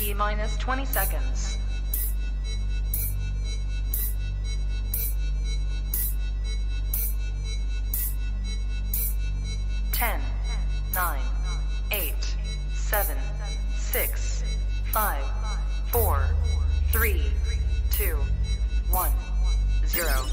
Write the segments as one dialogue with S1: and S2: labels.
S1: T-minus 20 seconds. 10, 9, 8, 7, 6, 5, 4, 3, 2, 1, 0.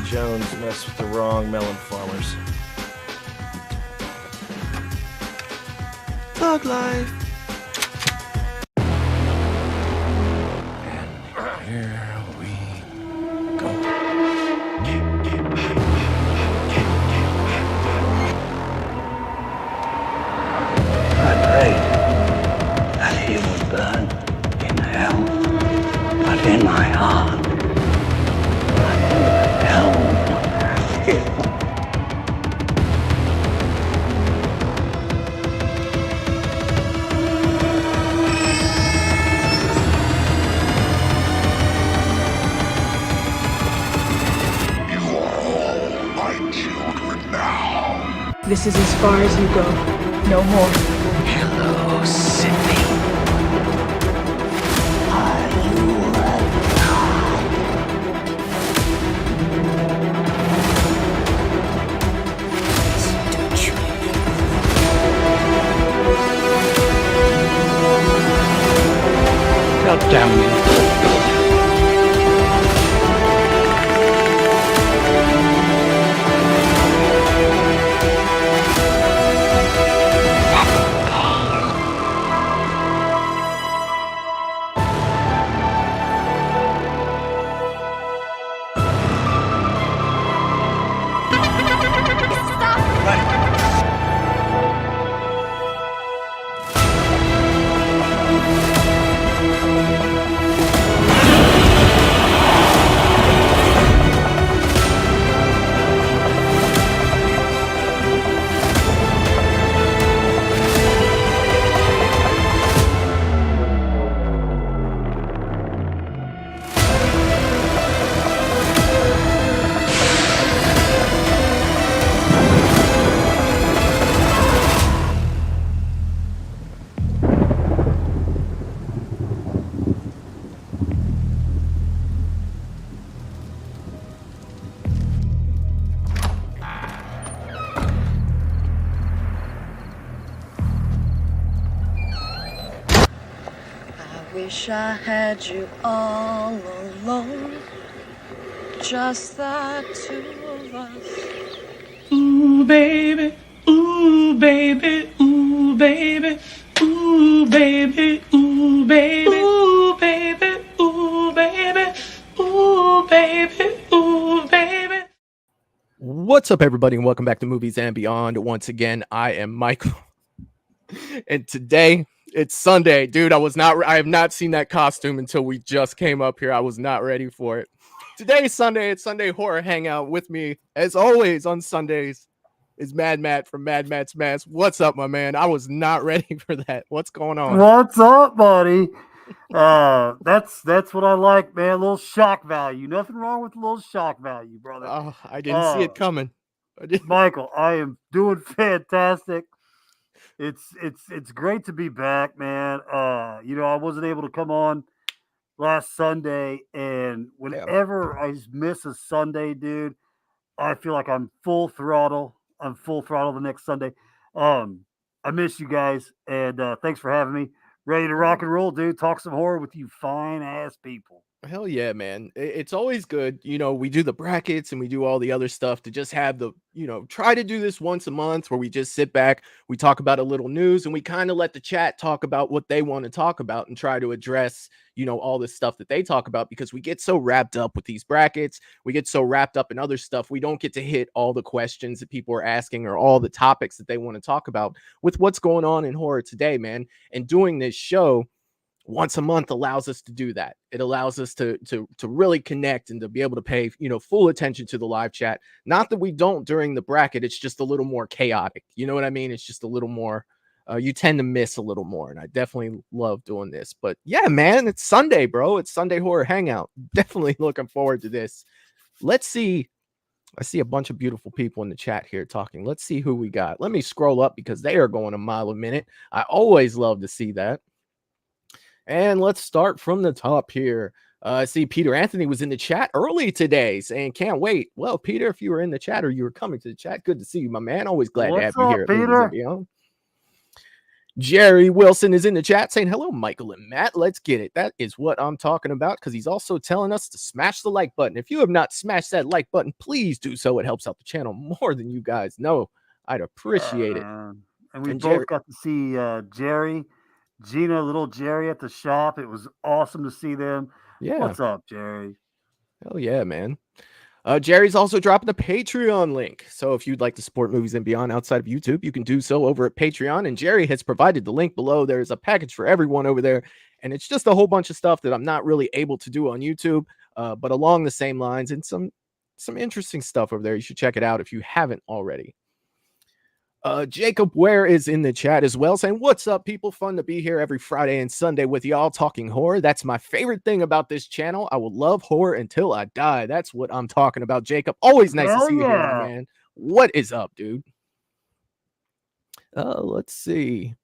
S2: Jones messed with the wrong melon farmers. Thug life. And here we go.
S3: I prayed that he would burn in hell, but in my heart.
S4: This is as far as you go. No more.
S3: Hello, Sydney. Are you God damn you.
S5: Wish I had you all alone, just the two of us.
S6: Ooh, baby, ooh, baby, ooh, baby, ooh, baby, ooh, baby, ooh, baby, ooh, baby, ooh, baby, ooh, baby.
S7: What's up, everybody, and welcome back to Movies and Beyond. Once again, I am Michael, and today it's Sunday, dude. I have not seen that costume until we just came up here. I was not ready for it. Today's Sunday. It's Sunday Horror Hangout. With me, as always, on Sundays is Mad Matt from Mad Matt's Mass. What's up, my man? I was not ready for that. What's going on?
S8: What's up, buddy? That's what I like, man. A little shock value. Nothing wrong with a little shock value, brother.
S7: Oh, I didn't see it coming.
S8: Michael, I am doing fantastic. It's great to be back, man. I wasn't able to come on last Sunday, and whenever I miss a Sunday, dude, I feel like I'm full throttle. I'm full throttle the next Sunday. I miss you guys, and thanks for having me. Ready to rock and roll, dude. Talk some horror with you fine ass people.
S7: Hell yeah, man. It's always good. We do the brackets and we do all the other stuff to just have try to do this once a month where we just sit back, we talk about a little news, and we kind of let the chat talk about what they want to talk about and try to address, all the stuff that they talk about, because we get so wrapped up with these brackets. We get so wrapped up in other stuff. We don't get to hit all the questions that people are asking or all the topics that they want to talk about with what's going on in horror today, man. And doing this show once a month allows us to do that. It allows us to really connect and to be able to pay, full attention to the live chat. Not that we don't during the bracket, it's just a little more chaotic. You know what I mean? It's just a little more, you tend to miss a little more. And I definitely love doing this. But yeah, man, it's Sunday, bro. It's Sunday Horror Hangout. Definitely looking forward to this. Let's see. I see a bunch of beautiful people in the chat here talking. Let's see who we got. Let me scroll up because they are going a mile a minute. I always love to see that. And let's start from the top here. I see Peter Anthony was in the chat early today saying, can't wait. Well, Peter, if you were in the chat or you were coming to the chat, good to see you, my man. Always glad to have you here at Movies and Beyond. Jerry Wilson is in the chat saying, hello, Michael and Matt. Let's get it. That is what I'm talking about, because he's also telling us to smash the like button. If you have not smashed that like button, please do so. It helps out the channel more than you guys know. I'd appreciate it.
S8: And we both got to see Gina, little Jerry at the shop. It was awesome to see them.
S7: Yeah.
S8: What's up, Jerry?
S7: Hell yeah, man. Jerry's also dropping the Patreon link. So if you'd like to support Movies and Beyond outside of YouTube, you can do so over at Patreon. And Jerry has provided the link below. There's a package for everyone over there. And it's just a whole bunch of stuff that I'm not really able to do on YouTube, but along the same lines, and some interesting stuff over there. You should check it out if you haven't already. Jacob Ware is in the chat as well, saying, what's up, people? Fun to be here every Friday and Sunday with y'all talking horror. That's my favorite thing about this channel. I will love horror until I die. That's what I'm talking about, Jacob. Always nice to see you here, my man. What is up, dude? Let's see.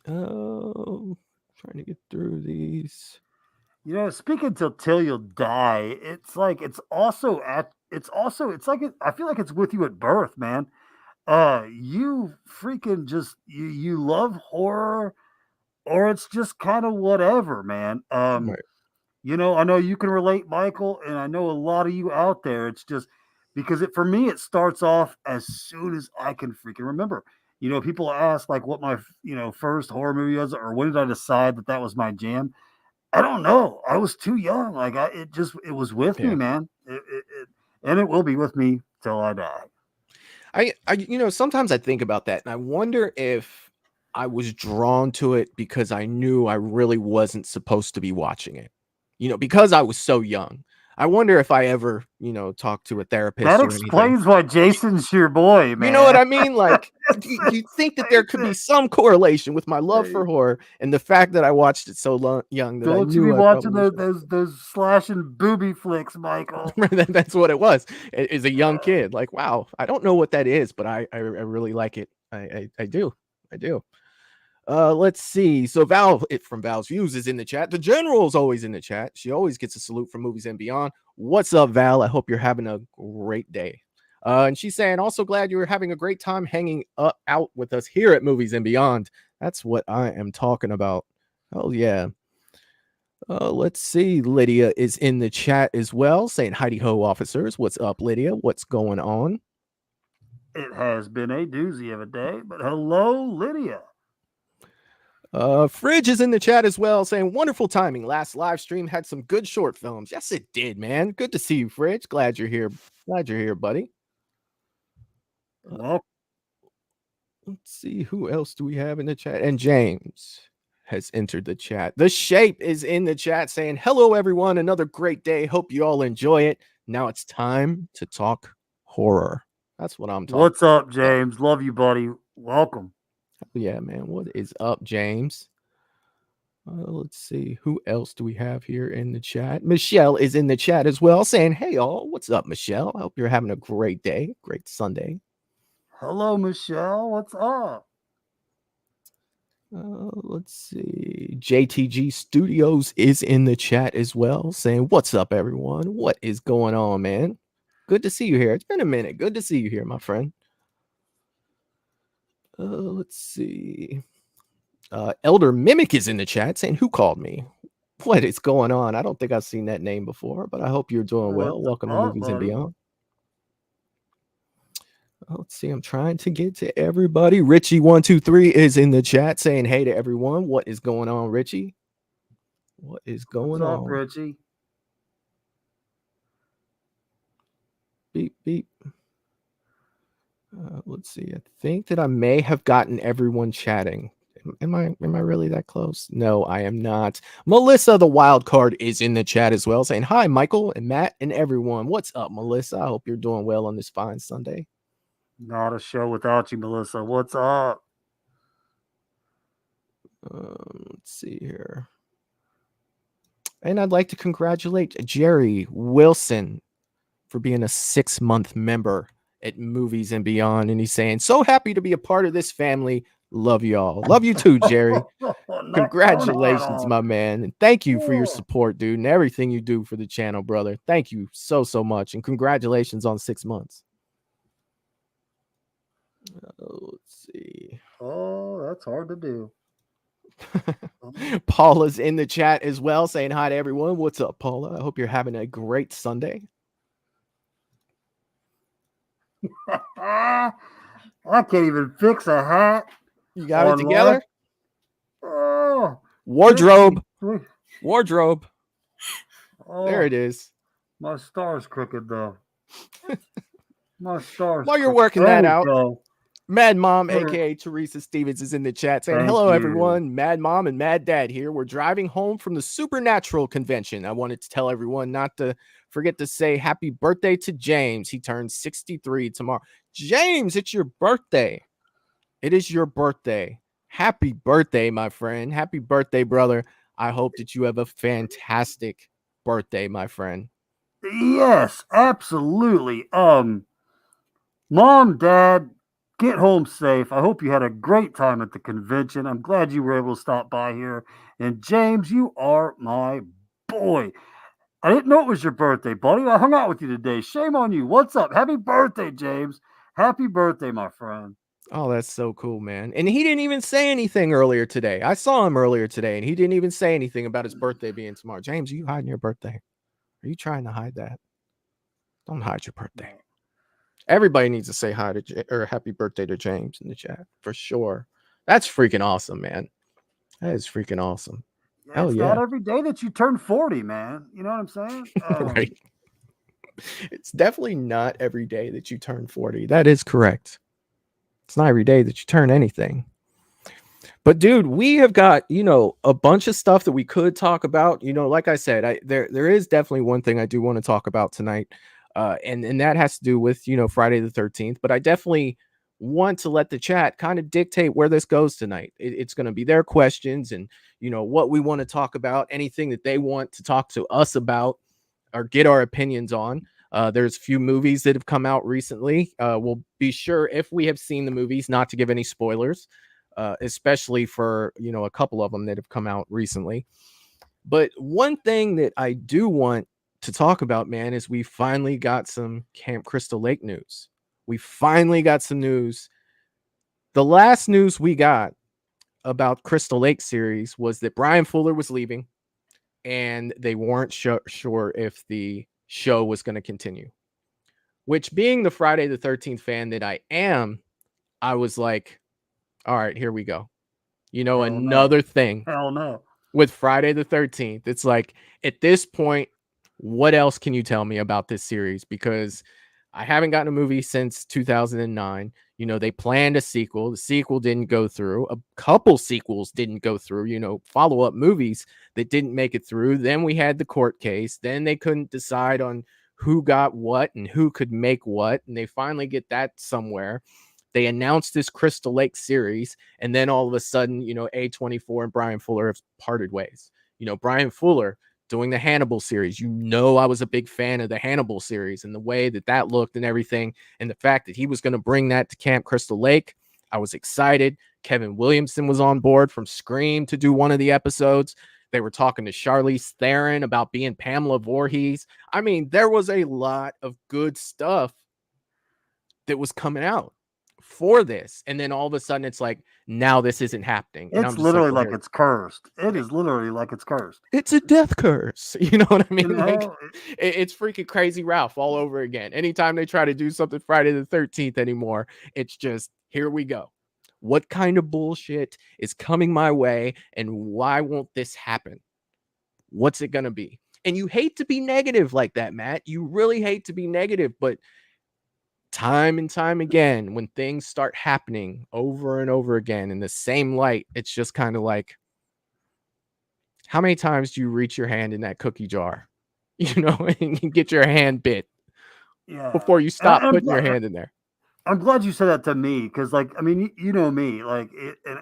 S7: Trying to get through these.
S8: Speaking till you'll die, it's like I feel like it's with you at birth, man. You freaking just you love horror, or it's just kind of whatever, man.
S7: Right.
S8: I know you can relate, Michael, and I know a lot of you out there. It's just because for me, it starts off as soon as I can freaking remember. People ask like what my first horror movie was, or when did I decide that was my jam. I don't know. I was too young. Like it was with me, man. And it will be with me till I die.
S7: I sometimes I think about that, and I wonder if I was drawn to it because I knew I really wasn't supposed to be watching it. Because I was so young. I wonder if I ever, talked to a therapist.
S8: That explains why Jason's your boy, man.
S7: You know what I mean? Like, you think that there could be some correlation with my love for horror and the fact that I watched it so young. That
S8: Don't you be watching those slashing booby flicks, Michael?
S7: That's what it was. As a young kid, like, wow, I don't know what that is, but I really like it. I do. Let's see. So Val from Val's Views is in the chat. The General's always in the chat. She always gets a salute from Movies and Beyond. What's up, Val? I hope you're having a great day. And she's saying, also glad you were having a great time hanging out with us here at Movies and Beyond. That's what I am talking about. Oh, yeah. Let's see. Lydia is in the chat as well, saying, Heidi Ho, officers. What's up, Lydia? What's going on?
S8: It has been a doozy of a day, but hello, Lydia.
S7: Fridge is in the chat as well, saying, wonderful timing. Last live stream had some good short films. Yes, it did, man. Good to see you, Fridge. Glad you're here. Glad you're here, buddy. Let's see, who else do we have in the chat? And James has entered the chat. The Shape is in the chat saying, hello, everyone. Another great day. Hope you all enjoy it. Now it's time to talk horror. That's what I'm talking about.
S8: What's up, James? Love you, buddy. Welcome.
S7: Yeah, man. What is up, James? Let's see. Who else do we have here in the chat? Michelle is in the chat as well, saying, hey, all. What's up, Michelle? I hope you're having a great day. Great Sunday.
S8: Hello, Michelle. What's up?
S7: Let's see. JTG Studios is in the chat as well, saying, what's up, everyone? What is going on, man? Good to see you here. It's been a minute. Good to see you here, my friend. Let's see. Elder Mimic is in the chat saying, who called me? What is going on? I don't think I've seen that name before, but I hope you're doing well.
S8: What's
S7: Welcome to
S8: up,
S7: Movies and
S8: buddy?
S7: Beyond. Let's see. I'm trying to get to everybody. Richie123 is in the chat saying hey to everyone. What is going on, Richie? What is going
S8: What's up,
S7: on?
S8: Richie?
S7: Beep, beep. Let's see. I think that I may have gotten everyone chatting. Am I really that close? No, I am not. Melissa, the wild card, is in the chat as well, saying hi, Michael and Matt and everyone. What's up, Melissa? I hope you're doing well on this fine Sunday.
S8: Not a show without you, Melissa. What's up?
S7: Let's see here. And I'd like to congratulate Jerry Wilson for being a 6-month member at Movies and Beyond. And he's saying, so happy to be a part of this family. Love y'all. Love you too, Jerry. Congratulations, my man. And thank you for your support, dude, and everything you do for the channel, brother. Thank you so much. And congratulations on 6 months. Let's see.
S8: Oh, that's hard to do.
S7: Paula's in the chat as well, saying hi to everyone. What's up, Paula? I hope you're having a great Sunday.
S8: I can't even fix a hat.
S7: You got it together?
S8: Oh,
S7: wardrobe. Wardrobe.
S8: Oh,
S7: there it is.
S8: My star's crooked, though. My star's
S7: While you're
S8: crooked.
S7: working that out,
S8: Go.
S7: Mad Mom, aka Teresa Stevens, is in the chat saying, hello, everyone. Mad Mom and Mad Dad here. We're driving home from the Supernatural convention. I wanted to tell everyone not to forget to say happy birthday to James. He turns 63 tomorrow. James, it's your birthday. It is your birthday. Happy birthday, my friend. Happy birthday, brother. I hope that you have a fantastic birthday, my friend.
S8: Yes, absolutely. Mom, Dad, get home safe. I hope you had a great time at the convention. I'm glad you were able to stop by here. And James, you are my boy. I didn't know it was your birthday, buddy. I hung out with you today. Shame on you. What's up? Happy birthday, James. Happy birthday, my friend.
S7: Oh, that's so cool, man. And he didn't even say anything earlier today. I saw him earlier today, and he didn't even say anything about his birthday being tomorrow. James, are you hiding your birthday? Are you trying to hide that? Don't hide your birthday. Everybody needs to say hi to or happy birthday to James in the chat for sure. That's freaking awesome, man. That is freaking awesome.
S8: It's not every day that you turn 40, man. You know what I'm saying?
S7: Right. It's definitely not every day that you turn 40. That is correct. It's not every day that you turn anything. But dude, we have got, a bunch of stuff that we could talk about. Like I said, there is definitely one thing I do want to talk about tonight. And that has to do with, Friday the 13th. But I definitely want to let the chat kind of dictate where this goes tonight. It's going to be their questions and, what we want to talk about, anything that they want to talk to us about or get our opinions on. There's a few movies that have come out recently. We'll be sure, if we have seen the movies, not to give any spoilers, especially for, a couple of them that have come out recently. But one thing that I do want to talk about, man, is we finally got some Camp Crystal Lake news. We finally got some news. The last news we got about Crystal Lake series was that Brian Fuller was leaving and they weren't sure if the show was going to continue, which, being the Friday the 13th fan that I am, I was like, all right, here we go. Another thing.
S8: Hell no.
S7: With Friday the 13th, it's like, at this point, what else can you tell me about this series? Because I haven't gotten a movie since 2009. They planned a sequel. The sequel didn't go through. A couple sequels didn't go through, follow-up movies that didn't make it through. Then we had the court case. Then they couldn't decide on who got what and who could make what. And they finally get that somewhere. They announced this Crystal Lake series. And then all of a sudden, A24 and Brian Fuller have parted ways. Brian Fuller doing the Hannibal series. I was a big fan of the Hannibal series and the way that looked and everything. And the fact that he was going to bring that to Camp Crystal Lake, I was excited. Kevin Williamson was on board from Scream to do one of the episodes. They were talking to Charlize Theron about being Pamela Voorhees. I mean, there was a lot of good stuff that was coming out. for this, and then all of a sudden it's like now this isn't happening, and I'm
S8: It's
S7: just like,
S8: literally
S7: well,
S8: like it's cursed. It is literally like it's cursed.
S7: it's a death curse. You know what I
S8: You
S7: mean? Like
S8: know,
S7: it's freaking Crazy Ralph all over again. Anytime they try to do something Friday the 13th anymore, it's just here we go. What kind of bullshit is coming my way, and why won't this happen? What's it gonna be? And you hate to be negative like that, Matt. You really hate to be negative, but time and time again, when things start happening over and over again in the same light, it's just kind of like, how many times do you reach your hand in that cookie jar, you know, and you get your hand bit
S8: yeah.
S7: before you
S8: And
S7: stop putting your hand in there?
S8: I'm glad you said that to me because, like, I mean, you know me, like, and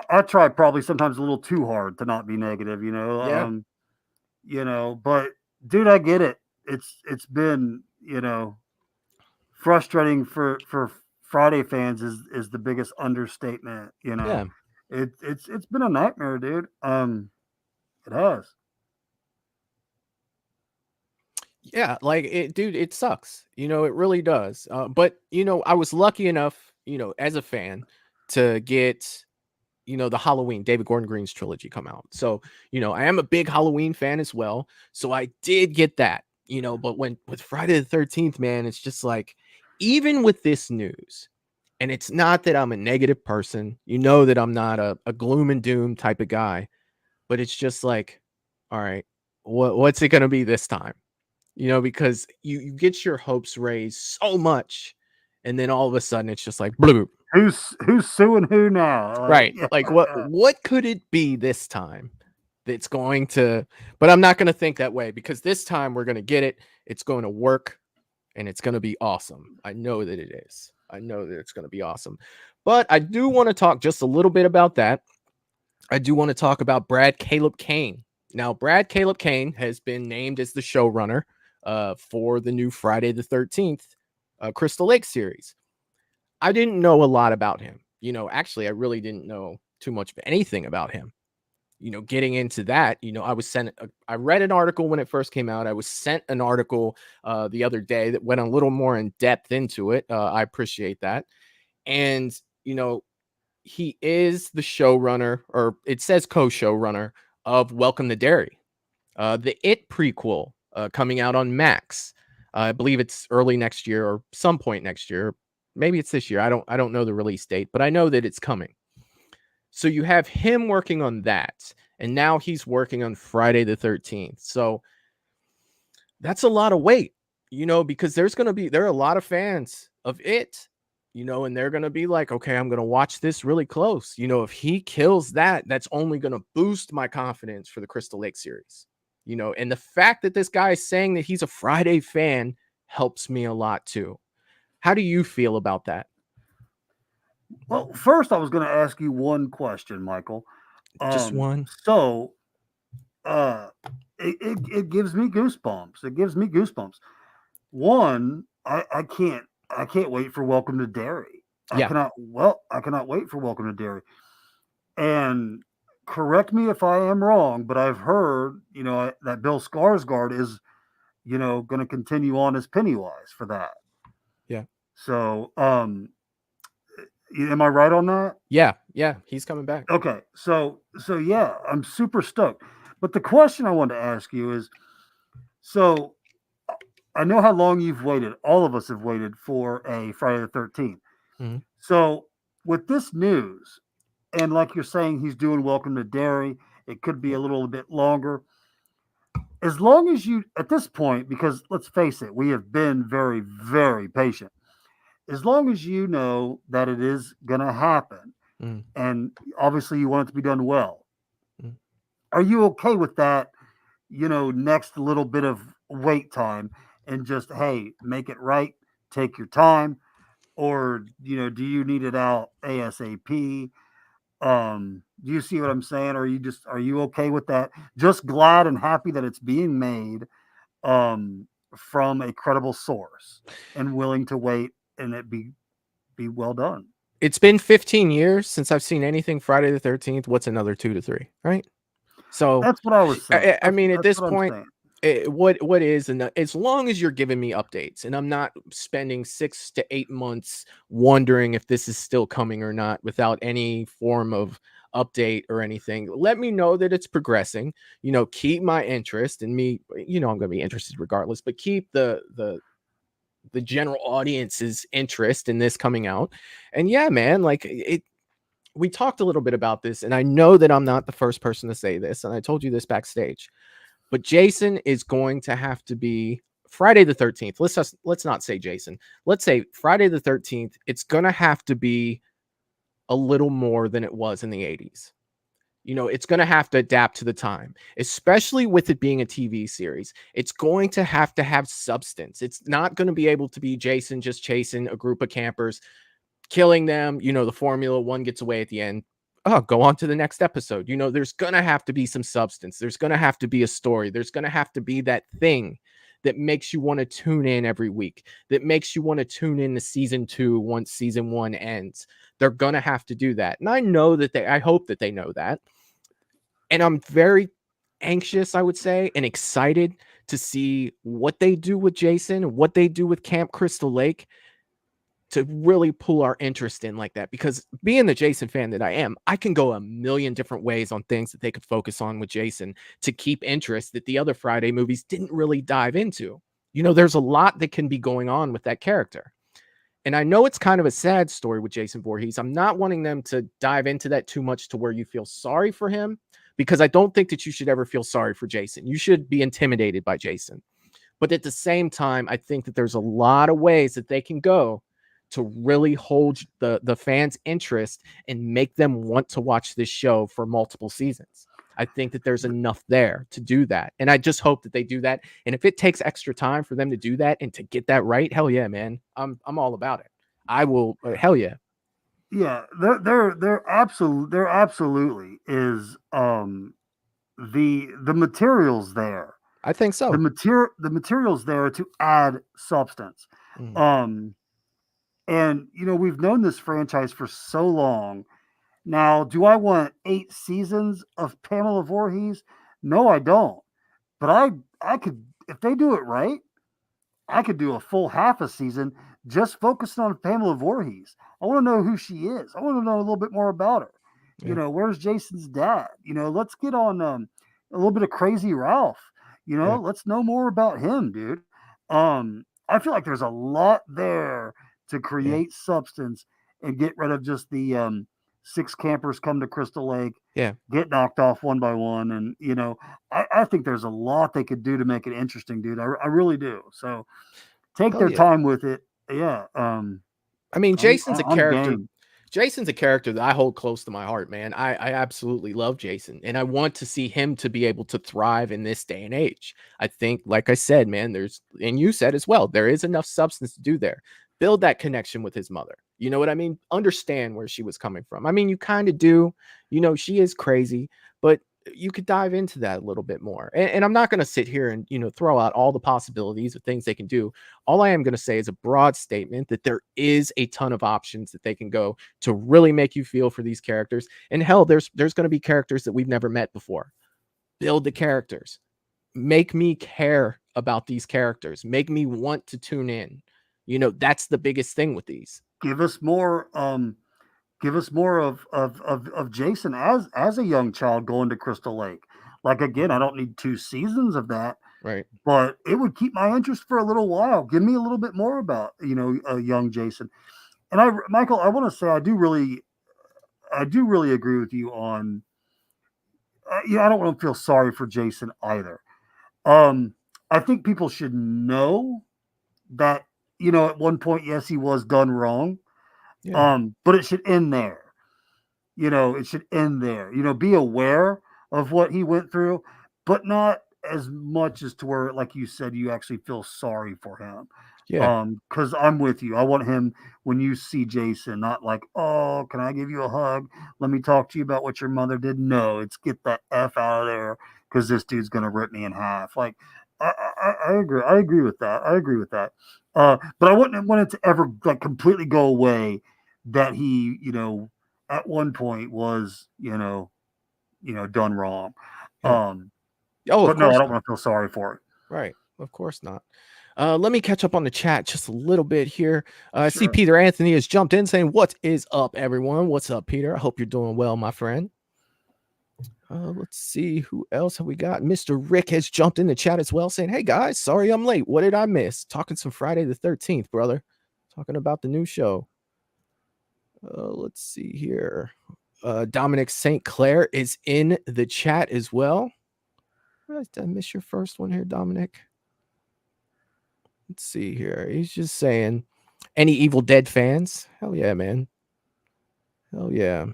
S8: I try probably sometimes a little too hard to not be negative,
S7: Yeah.
S8: but dude, I get it. It's been, frustrating for Friday fans is the biggest understatement.
S7: Yeah.
S8: It's been a nightmare, dude. It has.
S7: Yeah, like it, dude, it sucks. It really does. But I was lucky enough, as a fan, to get, the Halloween David Gordon Green's trilogy come out. So, I am a big Halloween fan as well. So I did get that, but with Friday the 13th, man, it's just like, even with this news, and it's not that I'm a negative person, that I'm not a gloom and doom type of guy, but it's just like, all right, what's it gonna be this time? Because you get your hopes raised so much, and then all of a sudden it's just like bloop.
S8: Who's suing who now?
S7: Right. Like what could it be this time that's going to, but I'm not going to think that way, because this time we're going to get it. It's going to work, and it's going to be awesome. I know that it is. I know that it's going to be awesome. But I do want to talk just a little bit about that. I do want to talk about Brad Caleb Kane. Now, Brad Caleb Kane has been named as the showrunner for the new Friday the 13th Crystal Lake series. I didn't know a lot about him. Actually, I really didn't know too much of anything about him. Getting into that, I read an article when it first came out. I was sent an article the other day that went a little more in depth into it. I appreciate that. And, he is the showrunner, or it says co-showrunner, of Welcome to Derry, the It prequel coming out on Max. I believe it's early next year or some point next year. Maybe it's this year. I don't know the release date, but I know that it's coming. So you have him working on that, and now he's working on Friday the 13th. So that's a lot of weight, because there are a lot of fans of It, and they're going to be like, okay, I'm going to watch this really close. If he kills that, that's only going to boost my confidence for the Crystal Lake series, and the fact that this guy is saying that he's a Friday fan helps me a lot too. How do you feel about that?
S8: Well, first I was going to ask you one question, Michael.
S7: Just one.
S8: So, it gives me goosebumps. It gives me goosebumps. One, I can't wait for Welcome to Derry. I cannot wait for Welcome to Derry. And correct me if I am wrong, but I've heard, that Bill Skarsgård is, going to continue on as Pennywise for that.
S7: Yeah.
S8: So, am I right on that?
S7: Yeah, he's coming back.
S8: Okay, so yeah, I'm super stoked. But the question I wanted to ask you is, so I know how long you've waited. All of us have waited for a Friday the 13th.
S7: Mm-hmm.
S8: So with this news, and like you're saying, he's doing Welcome to Derry. It could be a little bit longer. As long as you, at this point, because let's face it, we have been very, very patient. As long as you know that it is going to happen, and obviously you want it to be done well, are you okay with that, next little bit of wait time and just, hey, make it right, take your time? Or, do you need it out ASAP? Do you see what I'm saying? Or are you okay with that? Just glad and happy that it's being made from a credible source and willing to wait and it be well done.
S7: It's been 15 years since I've seen anything Friday the 13th. What's another 2 to 3, right? So
S8: that's what I was saying.
S7: I mean, at this point, what is, and as long as you're giving me updates and I'm not spending 6 to 8 months wondering if this is still coming or not without any form of update or anything, let me know that it's progressing. Keep my interest in me. I'm going to be interested regardless, but keep the general audience's interest in this coming out. And yeah, man, like we talked a little bit about this, and I know that I'm not the first person to say this, and I told you this backstage. But Jason is going to have to be Friday the 13th. Let's not say Jason. Let's say Friday the 13th. It's going to have to be a little more than it was in the 80s. It's going to have to adapt to the time, especially with it being a TV series. It's going to have substance. It's not going to be able to be Jason just chasing a group of campers, killing them. The formula, one gets away at the end. Oh, go on to the next episode. There's going to have to be some substance. There's going to have to be a story. There's going to have to be that thing that makes you want to tune in every week, that makes you want to tune in to season 2 once season 1 ends. They're going to have to do that. And I hope that they know that. And I'm very anxious, I would say, and excited to see what they do with Jason, what they do with Camp Crystal Lake, to really pull our interest in like that. Because being the Jason fan that I am, I can go a million different ways on things that they could focus on with Jason to keep interest that the other Friday movies didn't really dive into. There's a lot that can be going on with that character. And I know it's kind of a sad story with Jason Voorhees. I'm not wanting them to dive into that too much to where you feel sorry for him, because I don't think that you should ever feel sorry for Jason. You should be intimidated by Jason. But at the same time, I think that there's a lot of ways that they can go to really hold the fans' interest and make them want to watch this show for multiple seasons. I think that there's enough there to do that. And I just hope that they do that. And if it takes extra time for them to do that and to get that right, hell yeah, man. I'm all about it. I will. Hell yeah.
S8: Yeah, there absolutely is the materials there.
S7: I think so.
S8: The materials there to add substance.
S7: Mm.
S8: And we've known this franchise for so long. Now, do I want 8 seasons of Pamela Voorhees? No, I don't. But I could, if they do it right, I could do a full half a season just focusing on Pamela Voorhees. I want to know who she is. I want to know a little bit more about her.
S7: Yeah.
S8: Where's Jason's dad? Let's get on a little bit of Crazy Ralph.
S7: Yeah.
S8: Let's know more about him, dude. I feel like there's a lot there to create substance and get rid of just the 6 campers come to Crystal Lake, get knocked off one by one. And, I think there's a lot they could do to make it interesting, dude. I really do. So take their time with it. Yeah.
S7: I mean, Jason's a character.
S8: Game.
S7: Jason's a character that I hold close to my heart, man. I absolutely love Jason, and I want to see him to be able to thrive in this day and age. I think, like I said, man, and you said as well, there is enough substance to do there. Build that connection with his mother. You know what I mean? Understand where she was coming from. I mean, you kind of do. She is crazy, but you could dive into that a little bit more. And I'm not going to sit here and, throw out all the possibilities of things they can do. All I am going to say is a broad statement that there is a ton of options that they can go to really make you feel for these characters. And hell, there's going to be characters that we've never met before. Build the characters. Make me care about these characters. Make me want to tune in. That's the biggest thing with these.
S8: Give us more of Jason as a young child going to Crystal Lake. Like, again, I don't need 2 seasons of that,
S7: right?
S8: But it would keep my interest for a little while. Give me a little bit more about young Jason. And Michael, I want to say I do really agree with you on. I don't want to feel sorry for Jason either. I think people should know that at one point, yes, he was done wrong.
S7: Yeah.
S8: But it should end there. It should end there. Be aware of what he went through, but not as much as to where, like you said, you actually feel sorry for him.
S7: Yeah.
S8: Because I'm with you. I want him, when you see Jason, not like, oh, can I give you a hug? Let me talk to you about what your mother did. No, it's get the F out of there because this dude's gonna rip me in half. Like, I agree. I agree with that. But I wouldn't want it to ever like completely go away that he, at one point was, done wrong.
S7: Yeah.
S8: But no, I don't want to feel sorry for it.
S7: Right. Of course not. Let me catch up on the chat just a little bit here. I see
S8: Sure.
S7: Peter Anthony has jumped in saying, "What is up, everyone? What's up, Peter? I hope you're doing well, my friend." Let's see who else have we got. Mr. Rick has jumped in the chat as well, saying, "Hey guys, sorry I'm late. What did I miss? Talking some Friday the 13th, brother. Talking about the new show." Let's see here. Dominic St. Clair is in the chat as well. Did I miss your first one here, Dominic? Let's see here. He's just saying, any Evil Dead fans? Hell yeah, man. Hell yeah.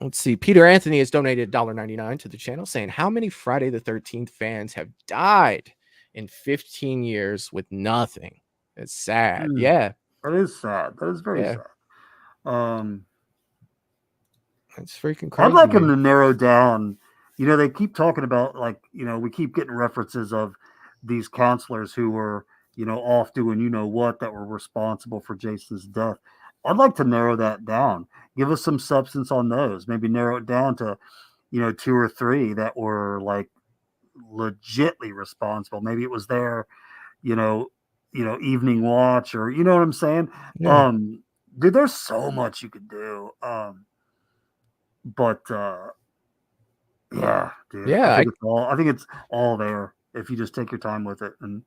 S7: Let's see. Peter Anthony has donated $1.99 to the channel, saying, how many Friday the 13th fans have died in 15 years with nothing? It's sad. Yeah.
S8: That is sad. That is very sad.
S7: That's freaking crazy.
S8: I'd like him to narrow down. You know, they keep talking about, like, you know, we keep getting references of these counselors who were, you know, off doing you know what, that were responsible for Jason's death. I'd like to narrow that down. Give us some substance on those. Maybe narrow it down to, you know, 2 or 3 that were like legitly responsible. Maybe it was their, you know, evening watch, or you know what I'm saying?
S7: Yeah.
S8: Dude, there's so much you could do. But yeah, dude.
S7: Yeah,
S8: I think it's all there if you just take your time with it. And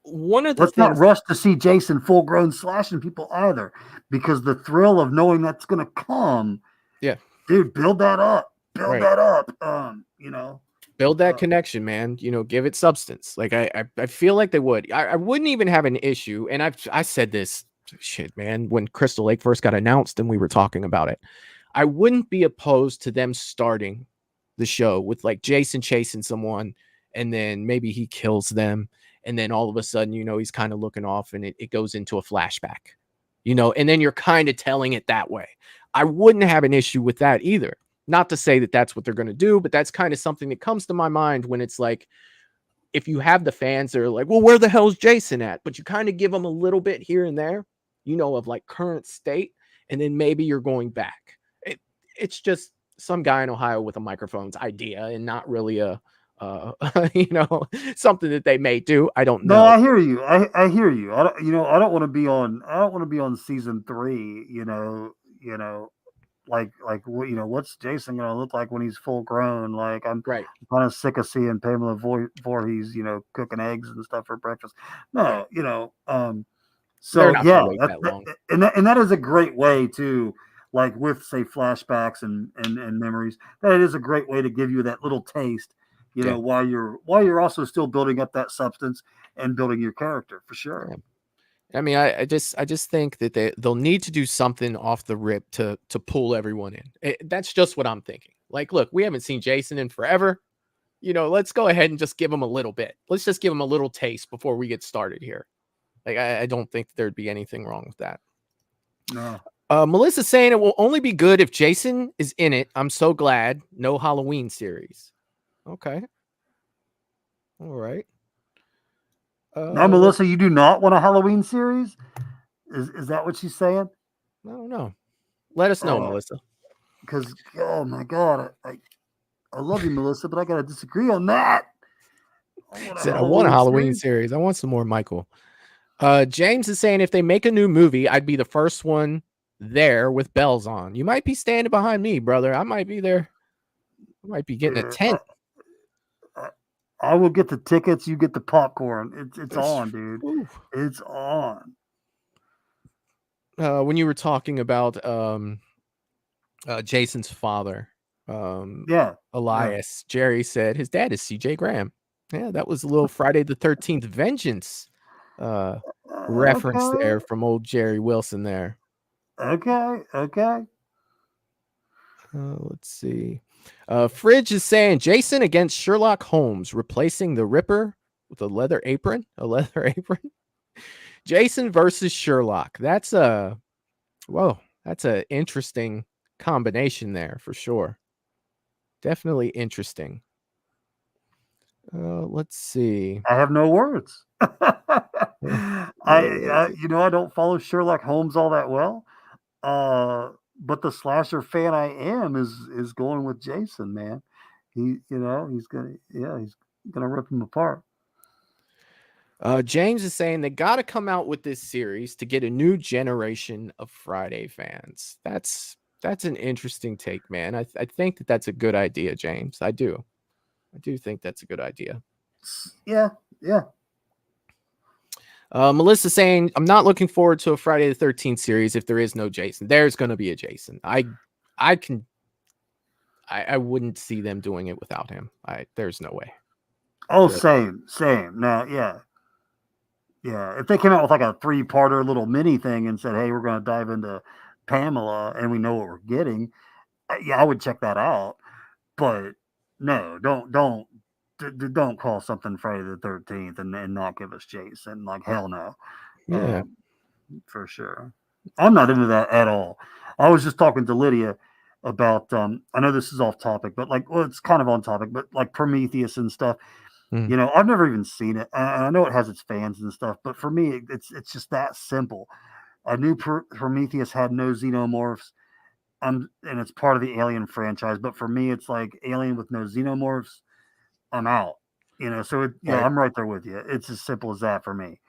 S7: one of the
S8: let's
S7: things,
S8: not rush to see Jason full grown slashing people either, because the thrill of knowing that's gonna come.
S7: Yeah,
S8: dude, build that up.
S7: Right.
S8: That up. You know.
S7: Build that connection, man. You know, give it substance. Like I feel like they would. I wouldn't even have an issue. And I said this shit, man, when Crystal Lake first got announced and we were talking about it. I wouldn't be opposed to them starting the show with like Jason chasing someone, and then maybe he kills them, and then all of a sudden, you know, he's kind of looking off and it goes into a flashback, you know, and then you're kind of telling it that way. I wouldn't have an issue with that either. Not to say that that's what they're going to do, but that's kind of something that comes to my mind when it's like, if you have the fans that are like, well, where the hell's Jason at? But you kind of give them a little bit here and there, you know, of like current state, and then maybe you're going back. It's just some guy in Ohio with a microphone's idea, and not really a, you know, something that they may do. I don't know.
S8: No, I hear you. I hear you. I don't want to be on season 3. You know, like you know, what's Jason gonna look like when he's full grown? Like I'm kind of sick of seeing Pamela Voorhees, you know, cooking eggs and stuff for breakfast. No, you know, so yeah, and that is a great way to, like, with say flashbacks and memories. That is a great way to give you that little taste, you know, while you're also still building up that substance and building your character for sure.
S7: Yeah. I mean, I just think that they'll need to do something off the rip to pull everyone in. That's just what I'm thinking. Like, look, we haven't seen Jason in forever. You know, let's go ahead and just give him a little bit. Let's just give him a little taste before we get started here. Like, I don't think there'd be anything wrong with that.
S8: No.
S7: Melissa's saying it will only be good if Jason is in it. I'm so glad. No Halloween series. Okay. All right.
S8: Now, Melissa, you do not want a Halloween series? Is that what she's saying?
S7: I don't know. Let us know, Melissa.
S8: Because, oh my God, I love you, Melissa, but I got to disagree on that.
S7: I want a Halloween series. I want some more Michael. James is saying, if they make a new movie, I'd be the first one there with bells on. You might be standing behind me, brother. I might be there. I might be getting a tent.
S8: I will get the tickets. You get the popcorn. It's on, dude. Ooh. It's on.
S7: When you were talking about Jason's father, Elias, Jerry said his dad is CJ Graham. Yeah, that was a little Friday the 13th Vengeance reference there from old Jerry Wilson there.
S8: Okay.
S7: Let's see. Fridge is saying Jason against Sherlock Holmes, replacing the Ripper with a leather apron. Jason versus Sherlock. That's an interesting combination there for sure. Definitely interesting. Let's see.
S8: I have no words. I don't follow Sherlock Holmes all that well. but the slasher fan I am is going with Jason, man. He's gonna rip him apart.
S7: James is saying they got to come out with this series to get a new generation of Friday fans. That's an interesting take, man. I think that's a good idea, James. I do think that's a good idea.
S8: Yeah.
S7: Melissa saying, I'm not looking forward to a Friday the 13th series if there is no Jason. There's going to be a Jason. I wouldn't see them doing it without him. There's no way.
S8: Oh, same. Now, yeah. If they came out with like a 3-parter little mini thing and said, hey, we're going to dive into Pamela and we know what we're getting, I would check that out. But no, don't call something Friday the 13th and not give us Jason. Like, hell no.
S7: Yeah.
S8: For sure. I'm not into that at all. I was just talking to Lydia about, I know this is off topic, but it's kind of on topic, but like Prometheus and stuff. I've never even seen it. I know it has its fans and stuff, but for me, it's just that simple. I knew Prometheus had no xenomorphs, and it's part of the Alien franchise. But for me, it's like Alien with no xenomorphs. I'm out. So
S7: Right.
S8: I'm right there with you. It's as simple as that for me.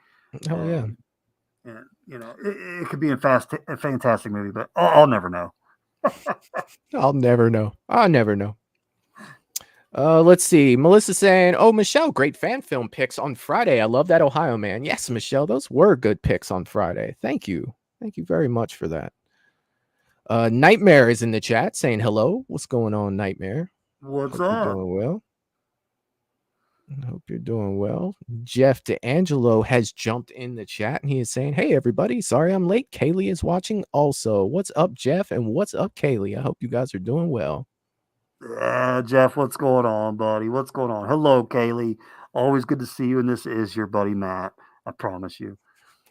S7: Oh yeah.
S8: And it could be a fantastic movie, but I'll never know.
S7: I'll never know. Let's see. Melissa saying, oh, Michelle, great fan film picks on Friday. I love that Ohio man. Yes, Michelle, those were good picks on Friday. Thank you. Thank you very much for that. Nightmare is in the chat saying hello. What's going on, Nightmare?
S8: What's
S7: Hope
S8: up?
S7: You're doing well. Hope you're doing well. Jeff DeAngelo has jumped in the chat and he is saying, hey, everybody. Sorry I'm late. Kaylee is watching also. What's up, Jeff? And what's up, Kaylee? I hope you guys are doing well.
S8: Yeah, Jeff, what's going on, buddy? What's going on? Hello, Kaylee. Always good to see you. And this is your buddy, Matt. I promise you.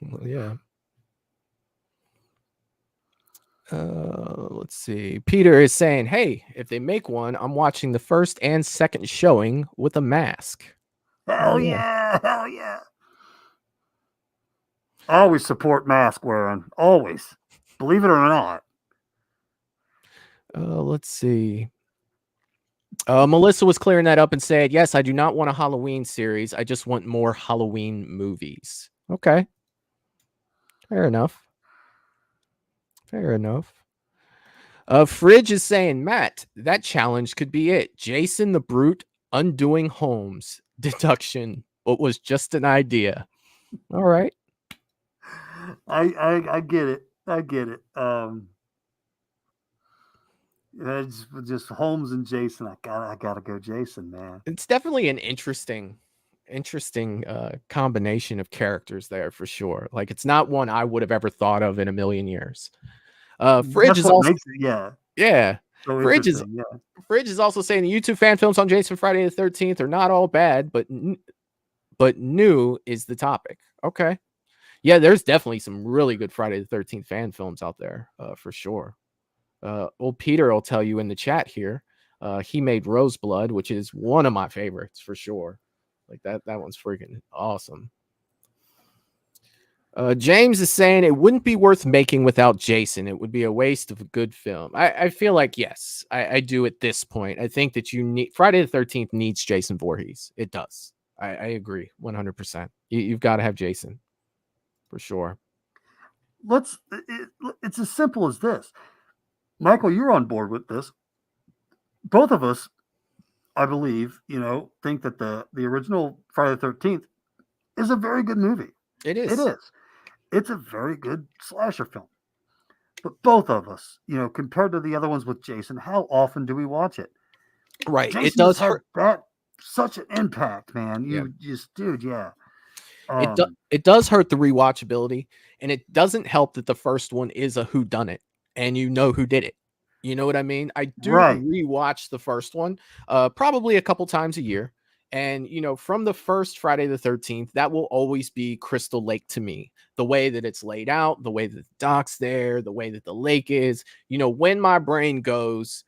S7: Well, yeah. Let's see. Peter is saying, hey, if they make one, I'm watching the first and second showing with a mask.
S8: Hell yeah. Hell yeah. I always support mask wearing. Always. Believe it or not.
S7: Let's see. Melissa was clearing that up and said, yes, I do not want a Halloween series. I just want more Halloween movies. Okay. Fair enough. Fridge is saying, Matt, that challenge could be it. Jason the Brute undoing Holmes. Deduction. It was just an idea. All right.
S8: I get it. It's just Holmes and Jason. I gotta go Jason, man.
S7: It's definitely an interesting combination of characters there for sure. Like, it's not one I would have ever thought of in a million years. Fridge is also
S8: So
S7: Fridge is also saying the YouTube fan films on Jason Friday the 13th are not all bad, but new is the topic. Okay. Yeah, there's definitely some really good Friday the 13th fan films out there, for sure. Old Peter will tell you in the chat here. He made Roseblood, which is one of my favorites for sure. Like that one's freaking awesome. James is saying it wouldn't be worth making without Jason. It would be a waste of a good film. I feel like, yes, I do at this point. I think that Friday the 13th needs Jason Voorhees. It does. I agree 100%. You've got to have Jason for sure.
S8: It's as simple as this. Michael, you're on board with this. Both of us, I believe, think that the original Friday the 13th is a very good movie.
S7: It is.
S8: It's a very good slasher film. But both of us, compared to the other ones with Jason, how often do we watch it?
S7: Right.
S8: Jason
S7: it does
S8: hurt that such an impact, man.
S7: It does hurt the rewatchability, and it doesn't help that the first one is a whodunit, and you know who did it. You know what I mean? I do rewatch the first one probably a couple times a year. And, from the first Friday the 13th, that will always be Crystal Lake to me. The way that it's laid out, the way that the dock's there, the way that the lake is. When my brain goes,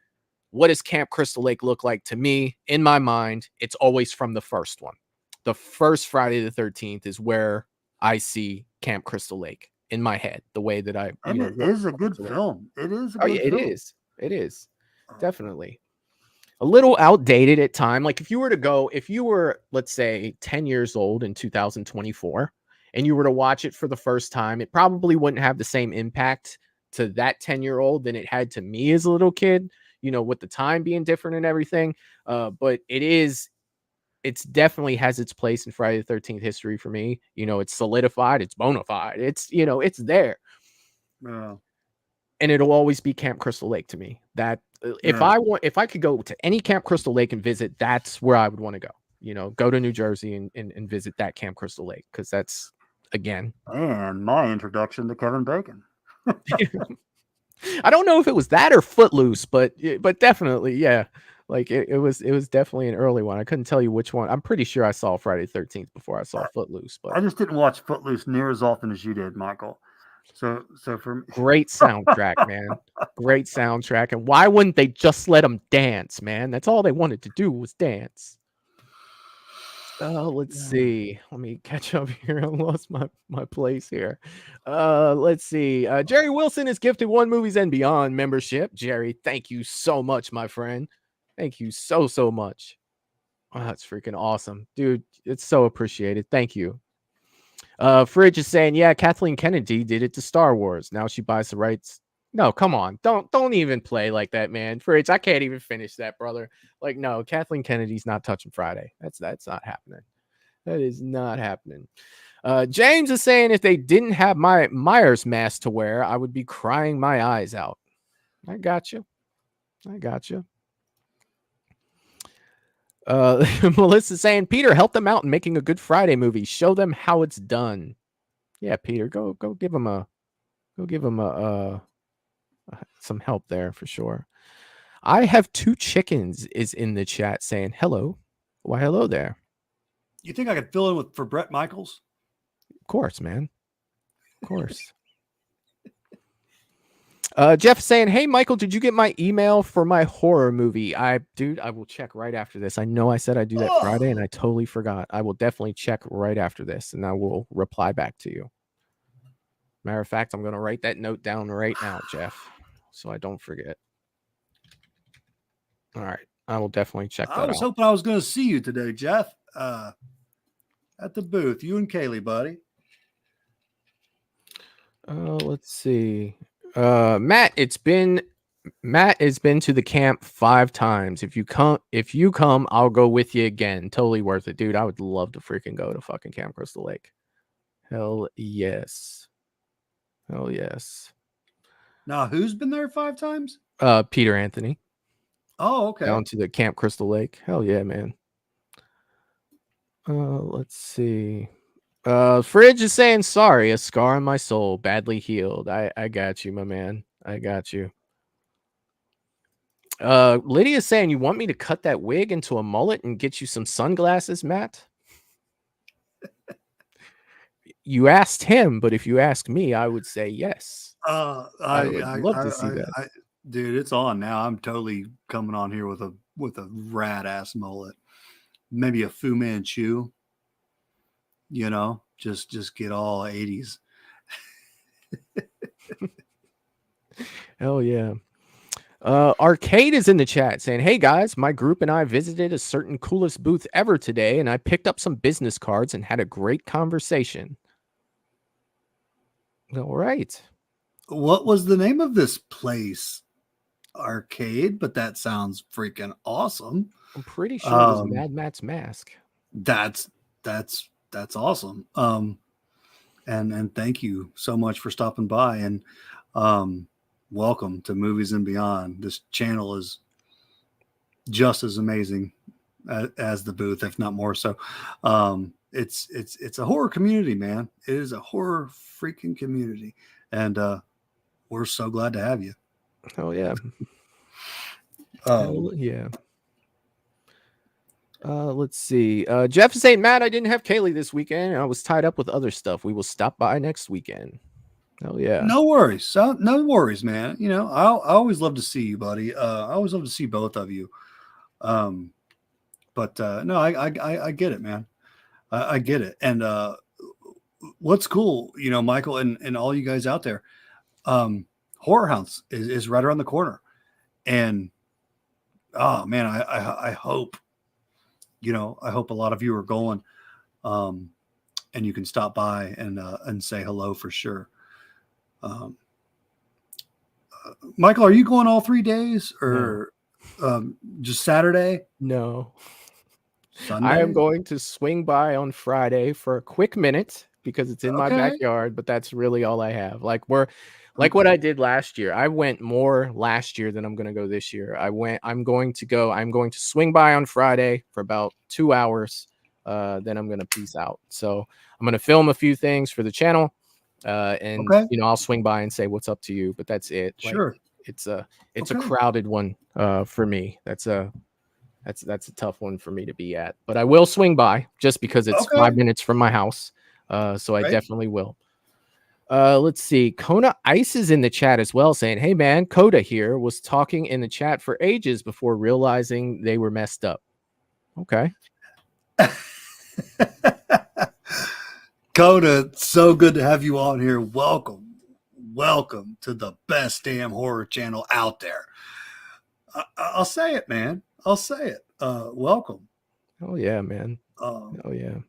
S7: what does Camp Crystal Lake look like to me? In my mind, it's always from the first one. The first Friday the 13th is where I see Camp Crystal Lake in my head the way that I.
S8: And it is a good film. It is a
S7: Oh
S8: good
S7: yeah, it
S8: film.
S7: is. It is definitely a little outdated at time. Like if you were, let's say, 10 years old in 2024, and you were to watch it for the first time, it probably wouldn't have the same impact to that 10-year-old than it had to me as a little kid. With the time being different and everything. But it's definitely has its place in Friday the 13th history for me. It's solidified, it's bona fide. It's there.
S8: Yeah.
S7: And it'll always be Camp Crystal Lake to me. That if I could go to any Camp Crystal Lake and visit, that's where I would want to go. Go to New Jersey and visit that Camp Crystal Lake, because that's, again,
S8: and my introduction to Kevin Bacon.
S7: I don't know if it was that or Footloose, but definitely, yeah. Like it was definitely an early one. I couldn't tell you which one. I'm pretty sure I saw Friday the 13th before I saw Footloose. But
S8: I just didn't watch Footloose near as often as you did, Michael. So for me,
S7: great soundtrack, man. Great soundtrack. And why wouldn't they just let them dance, man? That's all they wanted to do was dance. Let's see. Let me catch up here. I lost my place here. Let's see. Jerry Wilson is gifted 1 Movies and Beyond membership. Jerry, thank you so much, my friend. Thank you so much. Oh, that's freaking awesome, dude. It's so appreciated. Thank you. Fridge is saying, yeah, Kathleen Kennedy did it to Star Wars. Now she buys the rights. No, come on. Don't even play like that, man. Fridge, I can't even finish that, brother. Like, no, Kathleen Kennedy's not touching Friday. That's not happening. That is not happening. James is saying, if they didn't have my Myers mask to wear, I would be crying my eyes out. I got you. Melissa's saying, Peter, help them out in making a Good Friday movie. Show them how it's done. Yeah, Peter, go give them some help there for sure. I have 2 chickens is in the chat saying hello. Why, hello there.
S9: You think I could fill in for Brett Michaels?
S7: Of course, man. Of course. Jeff saying, hey, Michael, did you get my email for my horror movie? I will check right after this. I know I said I'd do that Friday, and I totally forgot. I will definitely check right after this, and I will reply back to you. Matter of fact, I'm going to write that note down right now, Jeff, so I don't forget. All right. I will definitely check that out.
S9: I was hoping I was going to see you today, Jeff, at the booth. You and Kaylee, buddy.
S7: Let's see. Matt has been to the camp 5 times. If you come, I'll go with you again. Totally worth it, dude. I would love to freaking go to fucking Camp Crystal Lake. Hell yes.
S9: Now, who's been there 5 times?
S7: Peter Anthony.
S9: Oh, okay.
S7: Down to the Camp Crystal Lake. Hell yeah, man. Let's see. Fridge is saying, sorry, a scar on my soul, badly healed. I got you, my man. I got you. Lydia's saying, you want me to cut that wig into a mullet and get you some sunglasses, Matt? You asked him, but if you ask me, I would say yes. I would love to see that.
S9: Dude, it's on now. I'm totally coming on here with a rad ass mullet. Maybe a Fu Manchu. Just get all 80s.
S7: Hell yeah. Arcade is in the chat saying, hey guys, my group and I visited a certain coolest booth ever today, and I picked up some business cards and had a great conversation. All right.
S9: What was the name of this place? Arcade, but that sounds freaking awesome.
S7: I'm pretty sure it was Mad Matt's Mask.
S9: That's awesome. And thank you so much for stopping by, and welcome to Movies and Beyond. This channel is just as amazing as the booth, if not more so. It's a horror community, man. It is a horror freaking community, and we're so glad to have you.
S7: Oh yeah. Yeah. Let's see. Jeff is saying, Matt, I didn't have Kaylee this weekend. I was tied up with other stuff. We will stop by next weekend. Oh yeah.
S9: No worries. No worries, man. I always love to see you, buddy. I always love to see both of you. But no, I get it, man. I get it. And what's cool, Michael, and all you guys out there, Horror House is right around the corner, and oh man, I hope, I hope a lot of you are going, and you can stop by and say hello for sure. Michael, are you going all 3 days or just Saturday?
S7: No.
S9: Sunday?
S7: I am going to swing by on Friday for a quick minute because it's in my backyard, but that's really all I have. Like what I did last year. I went more last year than I'm going to go this year. I'm going to swing by on Friday for about 2 hours. Then I'm going to peace out. So I'm going to film a few things for the channel. And I'll swing by and say what's up to you, but that's it.
S9: Sure.
S7: It's a crowded one for me. That's a tough one for me to be at, but I will swing by just because it's 5 minutes from my house. So I definitely will. Let's see. Kona Ice is in the chat as well saying, hey man, Coda here was talking in the chat for ages before realizing they were messed up. Okay.
S9: Coda, so good to have you on here. Welcome to the best damn horror channel out there. I'll say it, man. I'll say it. Welcome.
S7: Oh yeah, man. Oh yeah.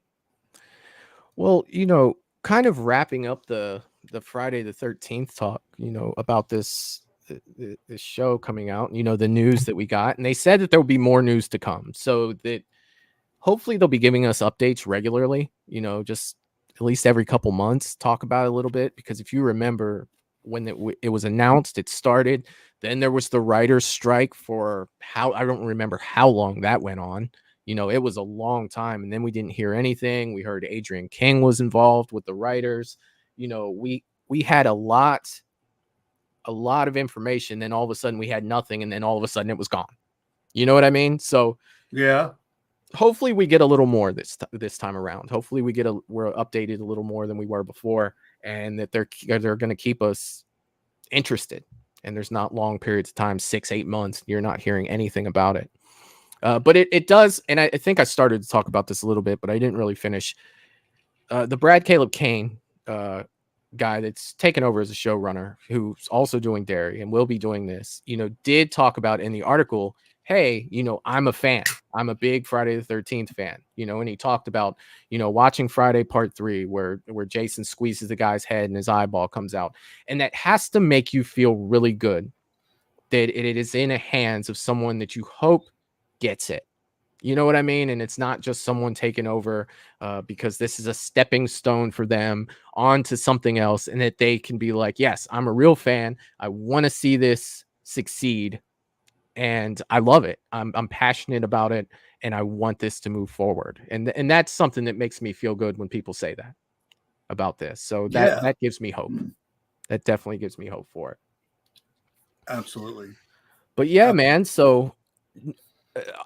S7: Well, kind of wrapping up the Friday the 13th talk, about this show coming out, the news that we got, and they said that there will be more news to come. So that hopefully they'll be giving us updates regularly, just at least every couple months, talk about it a little bit, because if you remember when it was announced, it started, then there was the writer's strike for I don't remember how long that went on. It was a long time, and then we didn't hear anything. We heard Adrian King was involved with the writers. We had a lot of information, then all of a sudden we had nothing, and then all of a sudden it was gone. You know what I mean? So
S9: yeah.
S7: Hopefully we get a little more this time around. Hopefully we're updated a little more than we were before, and that they're going to keep us interested. And there's not long periods of time, 6-8 months, you're not hearing anything about it. But it does, and I think I started to talk about this a little bit, but I didn't really finish. The Brad Caleb Kane guy that's taken over as a showrunner, who's also doing Derry and will be doing this, did talk about in the article, hey, I'm a fan. I'm a big Friday the 13th fan, and he talked about, watching Friday Part 3 where Jason squeezes the guy's head and his eyeball comes out. And that has to make you feel really good that it is in the hands of someone that you hope gets it. You know what I mean? And it's not just someone taking over because this is a stepping stone for them onto something else, and that they can be like, yes, I'm a real fan. I want to see this succeed. And I love it. I'm passionate about it, and I want this to move forward. And that's something that makes me feel good when people say that about this. So that gives me hope. That definitely gives me hope for it.
S9: Absolutely.
S7: But yeah, man. So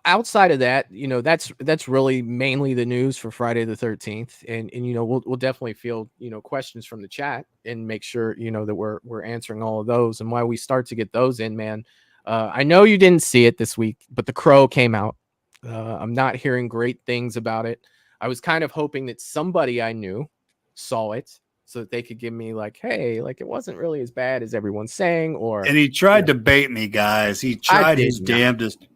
S7: outside of that, that's really mainly the news for Friday the 13th. And we'll definitely field, questions from the chat and make sure, that we're answering all of those. And while we start to get those in, man, I know you didn't see it this week, but The Crow came out. I'm not hearing great things about it. I was kind of hoping that somebody I knew saw it so that they could give me like, hey, like it wasn't really as bad as everyone's saying. And
S9: he tried to bait me, guys. He tried his damnedest.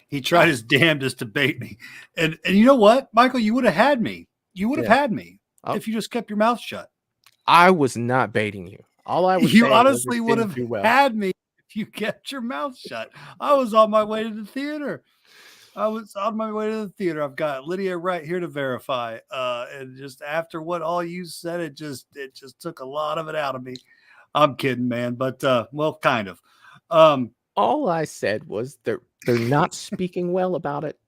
S9: He tried his damnedest to bait me. And you know what, Michael, you would have had me. You would have had me if you just kept your mouth shut.
S7: I was not baiting you. All I was
S9: you honestly would have had me. You kept your mouth shut. I was on my way to the theater. I've got Lydia right here to verify. And just after what all you said, it just took a lot of it out of me. I'm kidding, man. But well, kind of.
S7: All I said was they're not speaking well about it.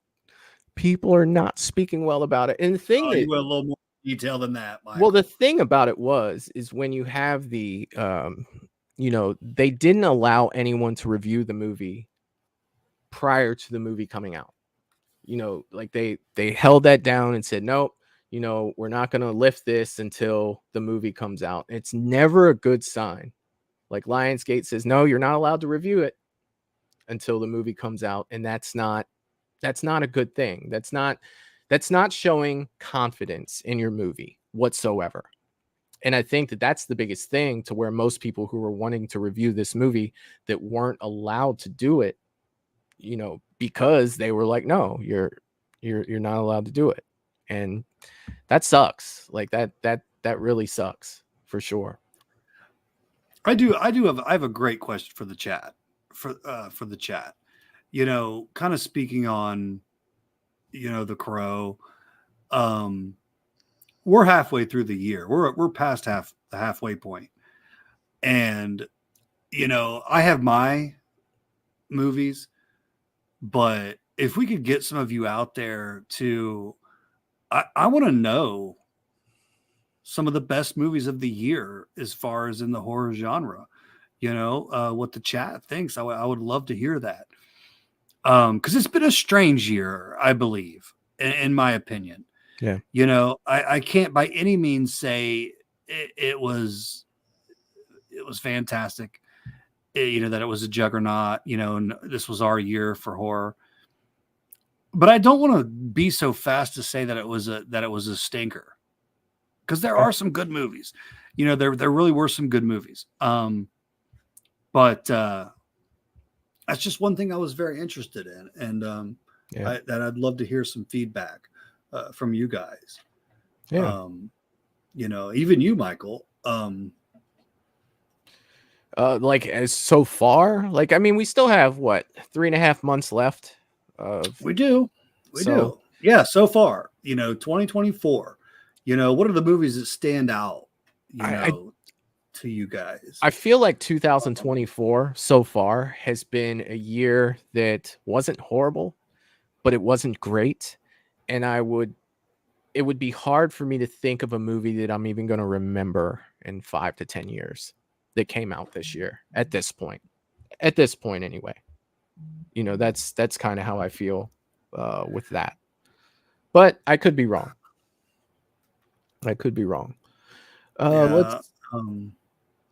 S7: People are not speaking well about it. And the thing
S9: you went a little more detail than that, Michael.
S7: Well, the thing about it is when you have the they didn't allow anyone to review the movie prior to the movie coming out. Like they held that down and said, nope, we're not going to lift this until the movie comes out. It's never a good sign. Like Lionsgate says, no, you're not allowed to review it until the movie comes out. And that's not a good thing. That's not showing confidence in your movie whatsoever. And I think that that's the biggest thing, to where most people who were wanting to review this movie that weren't allowed to do it, you know, because they were like, no, you're not allowed to do it. And that sucks. Like that really sucks for sure.
S9: I have a great question for the chat. For the chat. You know, kind of speaking on, you know, The Crow. We're halfway through the year. We're past the halfway point. And, you know, I have my movies, but if we could get some of you out there to, I want to know some of the best movies of the year as far as in the horror genre, you know, what the chat thinks. I would love to hear that. Because it's been a strange year, I believe, in my opinion.
S7: Yeah.
S9: You know, I can't by any means say it was fantastic. You know, that it was a juggernaut, you know, and this was our year for horror. But I don't want to be so fast to say that it was a stinker. Because there are some good movies. You know, there really were some good movies. But that's just one thing I was very interested in. And that I'd love to hear some feedback from you guys.
S7: Yeah.
S9: You know, even you, Michael.
S7: Like as so far, like, I mean, we still have what, 3.5 months left.
S9: We do. Yeah, so far, you know, 2024. You know, what are the movies that stand out, you know, to you guys?
S7: I feel like 2024 so far has been a year that wasn't horrible, but it wasn't great. And it would be hard for me to think of a movie that I'm even going to remember in 5 to 10 years that came out this year at this point anyway. You know, that's kind of how I feel with that, but I could be wrong.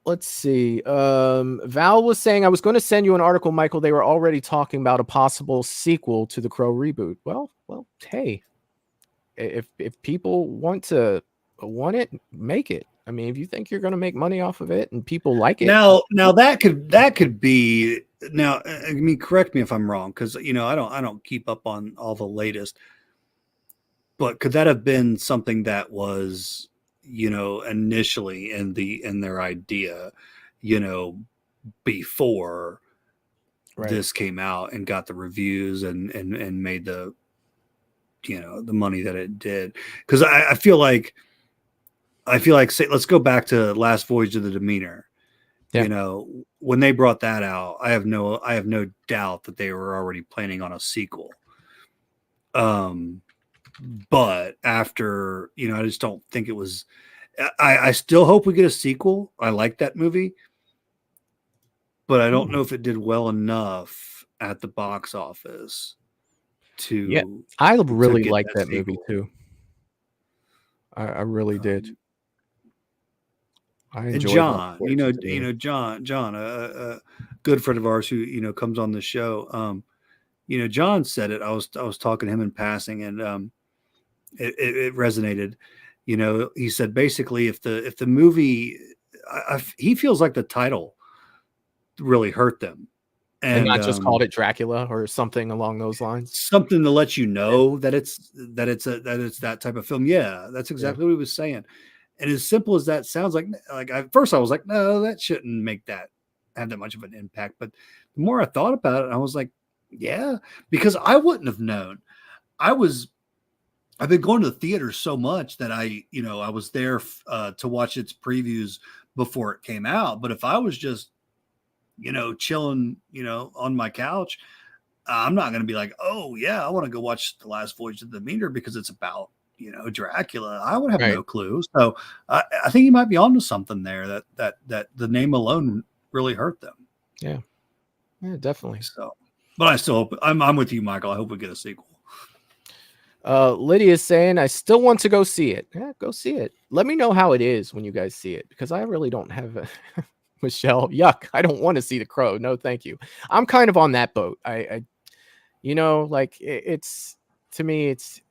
S7: Let's see. Val was saying, I was going to send you an article, Michael. They were already talking about a possible sequel to the Crow reboot. Well, hey, if people want it, make it. I mean, if you think you're going to make money off of it and people like it.
S9: Now that could be, now, I mean, correct me if I'm wrong, because, you know, I don't keep up on all the latest, but could that have been something that was, you know, initially in their idea, you know, before this came out and got the reviews and made the, you know, the money that it did? Because I feel like, say, let's go back to Last Voyage of the Demeanor. Yeah. You know, when they brought that out, I have no doubt that they were already planning on a sequel. But after, you know, I just don't think it was. I still hope we get a sequel. I like that movie, but I don't know if it did well enough at the box office to.
S7: Yeah, I really liked that movie too. I really did. I enjoyed
S9: John, John, a good friend of ours who, you know, comes on the show. You know, John said it. I was talking to him in passing, and it resonated. You know, he said basically if the movie, he feels like the title really hurt them,
S7: and not just called it Dracula or something along those lines.
S9: Something to let you know that it's that type of film. Yeah, that's exactly what he was saying. And as simple as that sounds, like at first I was like, no, that shouldn't have that much of an impact. But the more I thought about it, I was like, yeah, because I wouldn't have known. I've been going to the theater so much that I was there to watch its previews before it came out. But if I was just, you know, chilling, you know, on my couch, I'm not going to be like, oh yeah, I want to go watch The Last Voyage of the Demeanor because it's about, you know, Dracula. I would have no clue. So I think you might be onto something there that the name alone really hurt them.
S7: Yeah, definitely.
S9: So, but I still hope I'm with you, Michael. I hope we get a sequel.
S7: Lydia is saying, I still want to go see it. Yeah, go see it. Let me know how it is when you guys see it, because I really don't have a Michelle. Yuck. I don't want to see The Crow. No, thank you. I'm kind of on that boat. I you know, like it's, to me, it's,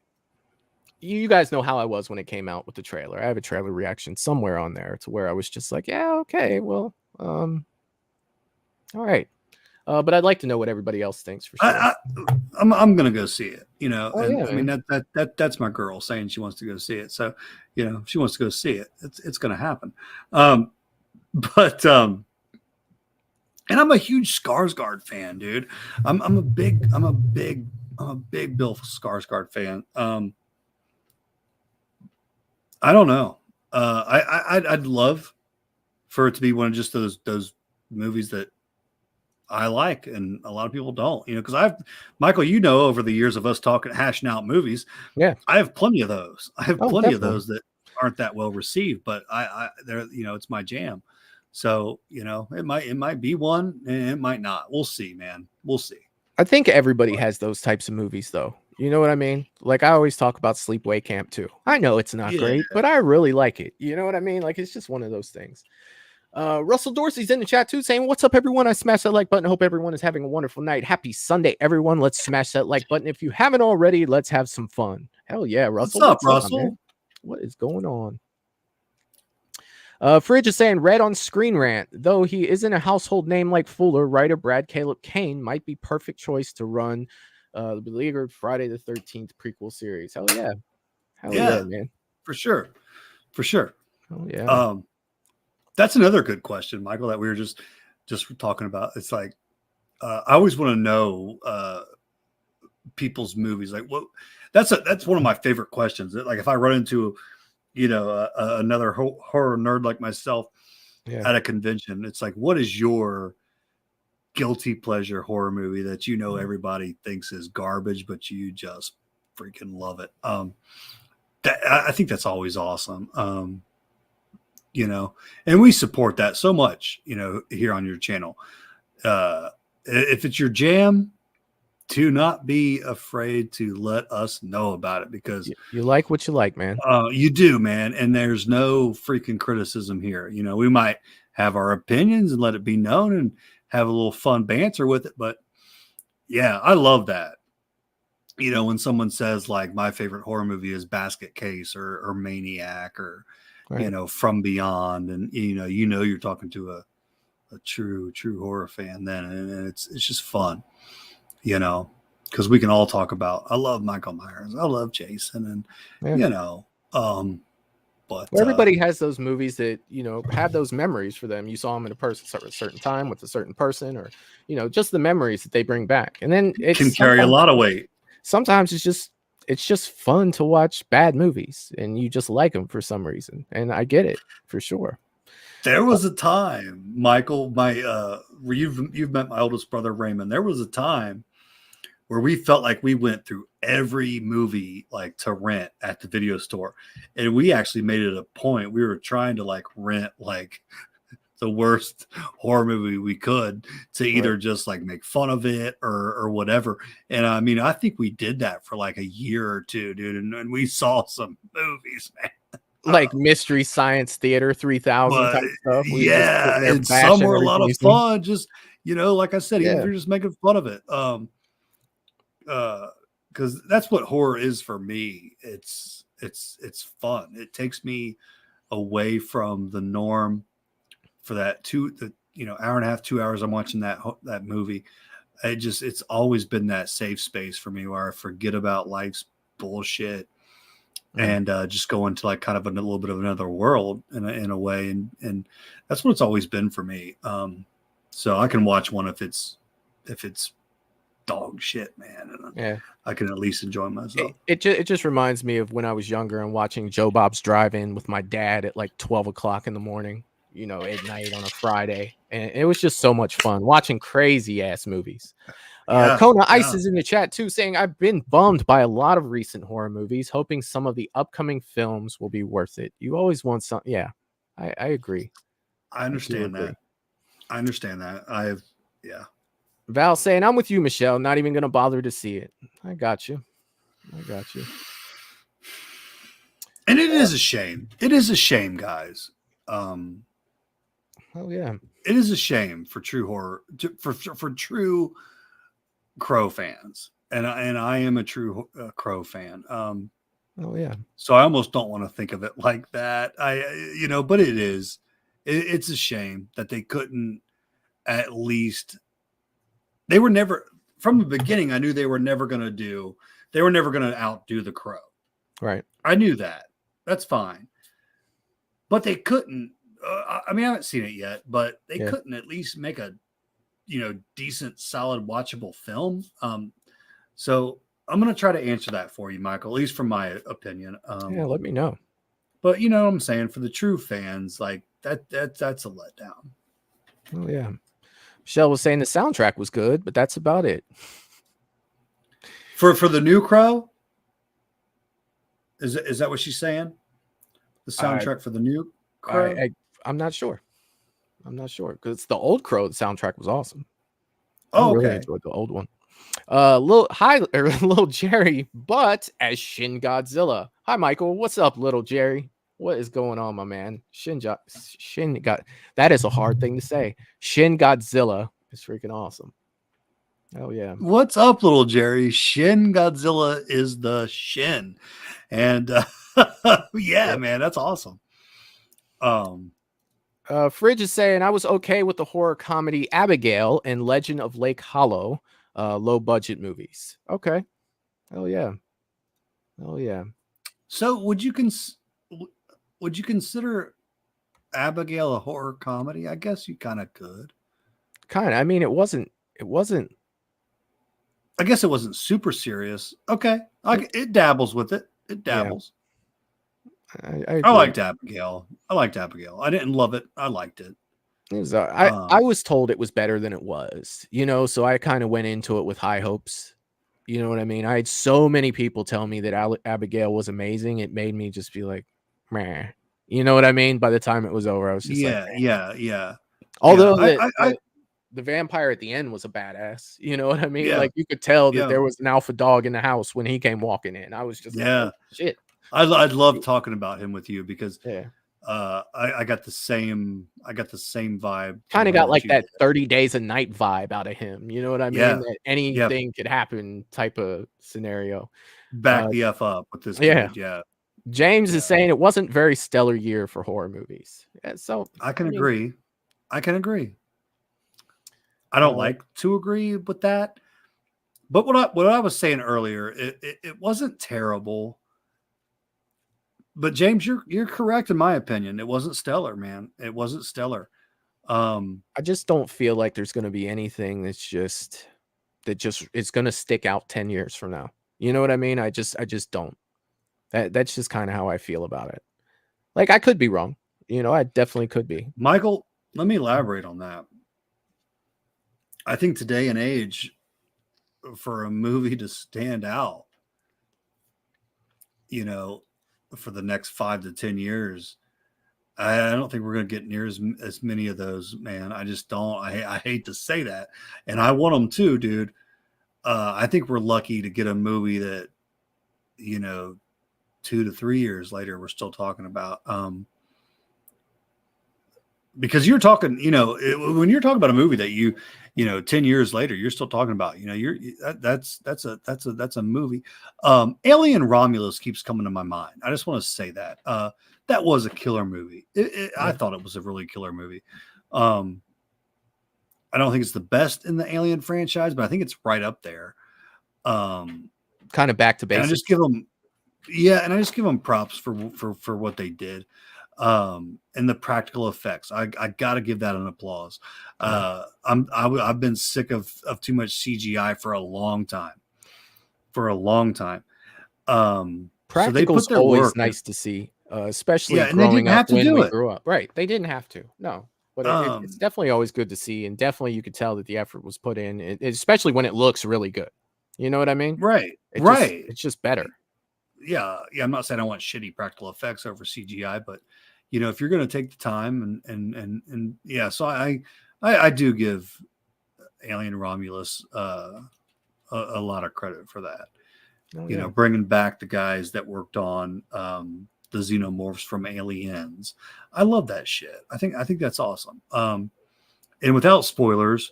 S7: you guys know how I was when it came out with the trailer. I have a trailer reaction somewhere on there to where I was just like, yeah, okay, well, all right. But I'd like to know what everybody else thinks for sure.
S9: I'm gonna go see it, you know.
S7: Oh,
S9: And
S7: yeah,
S9: I mean that's my girl saying she wants to go see it. So, you know, if she wants to go see it, it's gonna happen. But and I'm a huge Skarsgård fan, dude. I'm a big Bill Skarsgård fan. I don't know. I'd love for it to be one of just those movies that I like, and a lot of people don't, you know, because Michael, you know, over the years of us talking, hashing out movies,
S7: yeah,
S9: I have plenty of those. I have plenty
S7: definitely.
S9: of those that aren't that well received, but they're, you know, it's my jam. So, you know, it might be one, and it might not. We'll see, man. We'll see.
S7: I think everybody has those types of movies, though. You know what I mean? Like, I always talk about Sleepaway Camp too. I know it's not great, but I really like it. You know what I mean? Like, it's just one of those things. Russell Dorsey's in the chat too, saying, "What's up, everyone? I smashed that like button. Hope everyone is having a wonderful night. Happy Sunday, everyone. Let's smash that like button. If you haven't already, let's have some fun." Hell yeah, Russell.
S9: What's up, Russell?
S7: Man? What is going on? Fridge is saying, "Red on Screen Rant. Though he isn't a household name like Fuller, writer Brad Caleb Kane might be perfect choice to run the beleaguered Friday the 13th prequel series." Hell yeah. Hell yeah, man.
S9: For sure. For sure.
S7: Oh yeah.
S9: That's another good question, Michael, that we were just talking about. It's like I always want to know people's movies. Like, what? That's one of my favorite questions. Like, if I run into, you know, another horror nerd like myself at a convention, it's like, what is your guilty pleasure horror movie that you know everybody thinks is garbage, but you just freaking love it? I think that's always awesome. You know, and we support that so much, you know, here on your channel. If it's your jam, do not be afraid to let us know about it, because
S7: you like what you like, man.
S9: You do, man. And there's no freaking criticism here. You know, we might have our opinions and let it be known and have a little fun banter with it. But yeah, I love that. You know, when someone says like my favorite horror movie is Basket Case or Maniac or, you know, From Beyond, and you know you're talking to a true horror fan then, and it's just fun, you know, because we can all talk about, I love Michael Myers, I love Jason, and you know, but
S7: everybody has those movies that, you know, have those memories for them. You saw them in a certain time with a certain person, or, you know, just the memories that they bring back, and then it
S9: can carry a lot of weight.
S7: Sometimes it's just fun to watch bad movies, and you just like them for some reason. And I get it for sure.
S9: There was a time, Michael, where you've met my oldest brother, Raymond. There was a time where we felt like we went through every movie like to rent at the video store. And we actually made it a point. We were trying to like rent like the worst horror movie we could to either just like make fun of it or whatever. And I mean, I think we did that for like a year or two, dude. And we saw some movies, man.
S7: Like Mystery Science Theater 3000 type stuff.
S9: And some were a lot of fun. Just, you know, like I said, even if you're just making fun of it. Because that's what horror is for me. It's fun. It takes me away from the norm for that hour and a half, 2 hours I'm watching that movie. It's always been that safe space for me where I forget about life's bullshit and just go into like kind of a little bit of another world in a way. And that's what it's always been for me. So I can watch one if it's dog shit, man. And I can at least enjoy myself.
S7: It just reminds me of when I was younger and watching Joe Bob's Drive-In with my dad at like 12 o'clock in the morning, you know, at night on a Friday. And it was just so much fun watching crazy ass movies. Kona Ice is in the chat too, saying, "I've been bummed by a lot of recent horror movies, hoping some of the upcoming films will be worth it." You always want some. Yeah, I agree.
S9: I understand that. I understand that.
S7: Val saying, "I'm with you, Michelle. Not even going to bother to see it." I got you.
S9: And it is a shame. It is a shame, guys.
S7: Oh yeah.
S9: It is a shame for true horror, for true Crow fans. And I am a true Crow fan.
S7: Oh yeah.
S9: So I almost don't want to think of it like that. But it is. It's a shame that they couldn't at least. They were never from the beginning. I knew they were never going to outdo The Crow.
S7: Right.
S9: I knew that. That's fine. But they couldn't. I mean, I haven't seen it yet, but they couldn't at least make a, decent, solid, watchable film. So I'm going to try to answer that for you, Michael, at least from my opinion.
S7: Let me know.
S9: But you know what I'm saying? For the true fans, like that's a letdown.
S7: Oh yeah. Michelle was saying the soundtrack was good, but that's about it.
S9: For the new Crow? Is that what she's saying? The soundtrack for the new Crow?
S7: I'm not sure. Because the old Crow soundtrack was awesome.
S9: Oh,
S7: I really
S9: okay.
S7: enjoyed the old one. Little Jerry, but as Shin Godzilla. Hi, Michael. What's up, little Jerry? What is going on, my man? That is a hard thing to say. Shin Godzilla is freaking awesome. Oh yeah.
S9: What's up, little Jerry? Shin Godzilla is the Shin, and man, that's awesome.
S7: Fridge is saying I was okay with the horror comedy Abigail and Legend of Lake Hollow, low budget movies. Okay. Oh yeah.
S9: So would you consider Abigail a horror comedy? I guess you kind of could.
S7: Kind of. I mean, it wasn't.
S9: I guess it wasn't super serious. Okay, it dabbles with it. It dabbles.
S7: Yeah.
S9: I liked Abigail. I didn't love it. I liked it.
S7: It was, I was told it was better than it was, so I kind of went into it with high hopes. You know what I mean? I had so many people tell me that Abigail was amazing. It made me just be like, meh. You know what I mean? By the time it was over, I was just
S9: yeah.
S7: Although the vampire at the end was a badass. You know what I mean?
S9: Yeah.
S7: Like you could tell that there was an alpha dog in the house when he came walking in. I was just like, oh, shit.
S9: I'd love talking about him with you because I got the same vibe.
S7: Kind of got like that 30 Days a Night vibe out of him. You know what I mean? That anything could happen type of scenario.
S9: Back the F up with this kid. Yeah.
S7: James is saying it wasn't very stellar year for horror movies. So
S9: I can agree. I don't like to agree with that. But what I was saying earlier, it wasn't terrible. But James, you're correct in my opinion. It wasn't stellar, man. It wasn't stellar.
S7: I just don't feel like there's going to be anything it's going to stick out 10 years from now. You know what I mean? I just don't. That's just kind of how I feel about it. Like I could be wrong. I definitely could be.
S9: Michael, let me elaborate on that. I think today and age, for a movie to stand out, for the next 5 to 10 years, I don't think we're going to get near as many of those, man. I just don't. I hate to say that, and I want them too, dude. I think we're lucky to get a movie that, 2 to 3 years later we're still talking about. Because you're talking, when you're talking about a movie that 10 years later you're still talking about, that's a movie. Alien Romulus keeps coming to my mind. I just want to say that that was a killer movie. I thought it was a really killer movie. I don't think it's the best in the Alien franchise, but I think it's right up there.
S7: Kind of back to basics.
S9: I just give them props for what they did. And the practical effects. I gotta give that an applause. I've been sick of too much CGI for a long time.
S7: Practical's always nice to see, especially growing up when we grew up. Right. They didn't have to. No. But it's definitely always good to see, and definitely you could tell that the effort was put in, especially when it looks really good. You know what I mean?
S9: Right.
S7: It's just better.
S9: Yeah. I'm not saying I want shitty practical effects over CGI, but if you're going to take the time and so I do give Alien Romulus a lot of credit for that. Bringing back the guys that worked on the xenomorphs from Aliens. I love that shit. I think that's awesome. And without spoilers,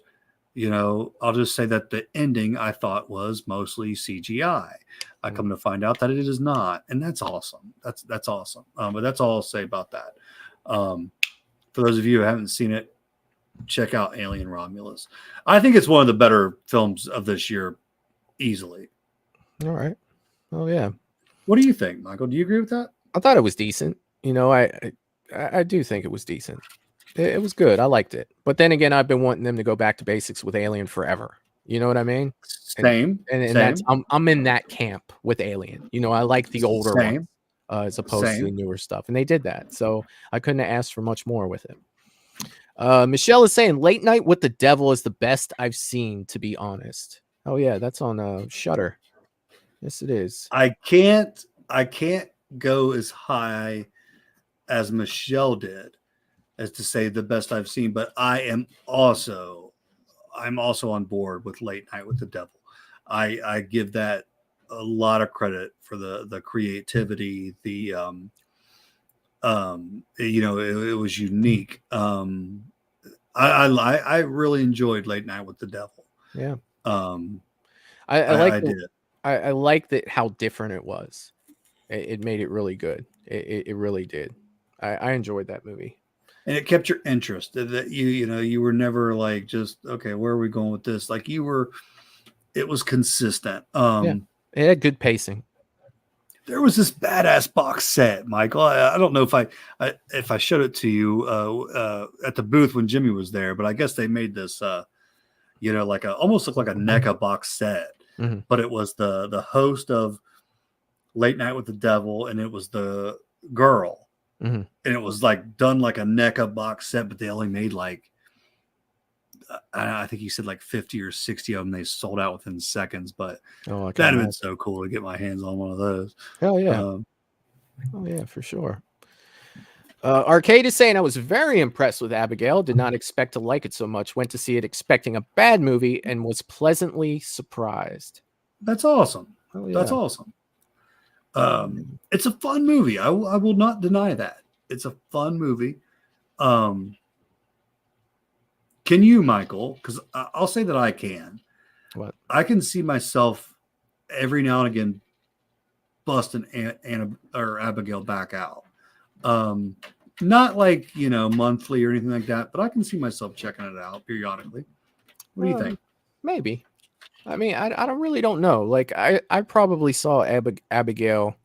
S9: You know, I'll just say that the ending I thought was mostly CGI. I come to find out that it is not, and that's awesome. That's awesome. But that's all I'll say about that. For those of you who haven't seen it, check out Alien Romulus. I think it's one of the better films of this year, easily.
S7: All right. Oh yeah.
S9: What do you think, Michael? Do you agree with that?
S7: I thought it was decent. You know, I do think it was decent. It was good. I liked it. But then again, I've been wanting them to go back to basics with Alien forever. You know what I mean?
S9: Same.
S7: And that's I'm in that camp with Alien. You know, I like the older one as opposed to the newer stuff, and they did that. So I couldn't have asked for much more with it. Michelle is saying Late Night with the Devil is the best I've seen, to be honest. Oh yeah, that's on Shudder. Yes, it is.
S9: I can't go as high as Michelle did as to say the best I've seen, but I'm also on board with Late Night with the Devil. I give that a lot of credit for the creativity, the you know, it was unique. I really enjoyed Late Night with the Devil.
S7: Yeah.
S9: I did.
S7: I liked it, how different it was. It made it really good. It really did. I enjoyed that movie.
S9: And it kept your interest, that you know, you were never like, just, okay, where are we going with this? Like it was consistent.
S7: Yeah. It had good pacing.
S9: There was this badass box set, Michael. I don't know if I showed it to you at the booth when Jimmy was there, but I guess they made this, you know, like almost looked like a NECA box set, but it was the host of Late Night with the Devil, and it was the girl. And it was like done like a NECA box set, but they only made like, I think you said like 50 or 60 of them. They sold out within seconds, but that'd have been so cool to get my hands on one of those.
S7: Hell yeah. Oh yeah, for sure. Arcade is saying, I was very impressed with Abigail. Did not expect to like it so much. Went to see it expecting a bad movie and was pleasantly surprised.
S9: That's awesome.
S7: Oh, yeah.
S9: That's awesome. It's a fun movie. I will not deny that. It's a fun movie. Can you, Michael? Because I'll say that I can.
S7: What?
S9: I can see myself every now and again busting Abigail back out. Not like, you know, monthly or anything like that, but I can see myself checking it out periodically. What do you think?
S7: Maybe. I mean, I really don't know. Like, I probably saw Abigail,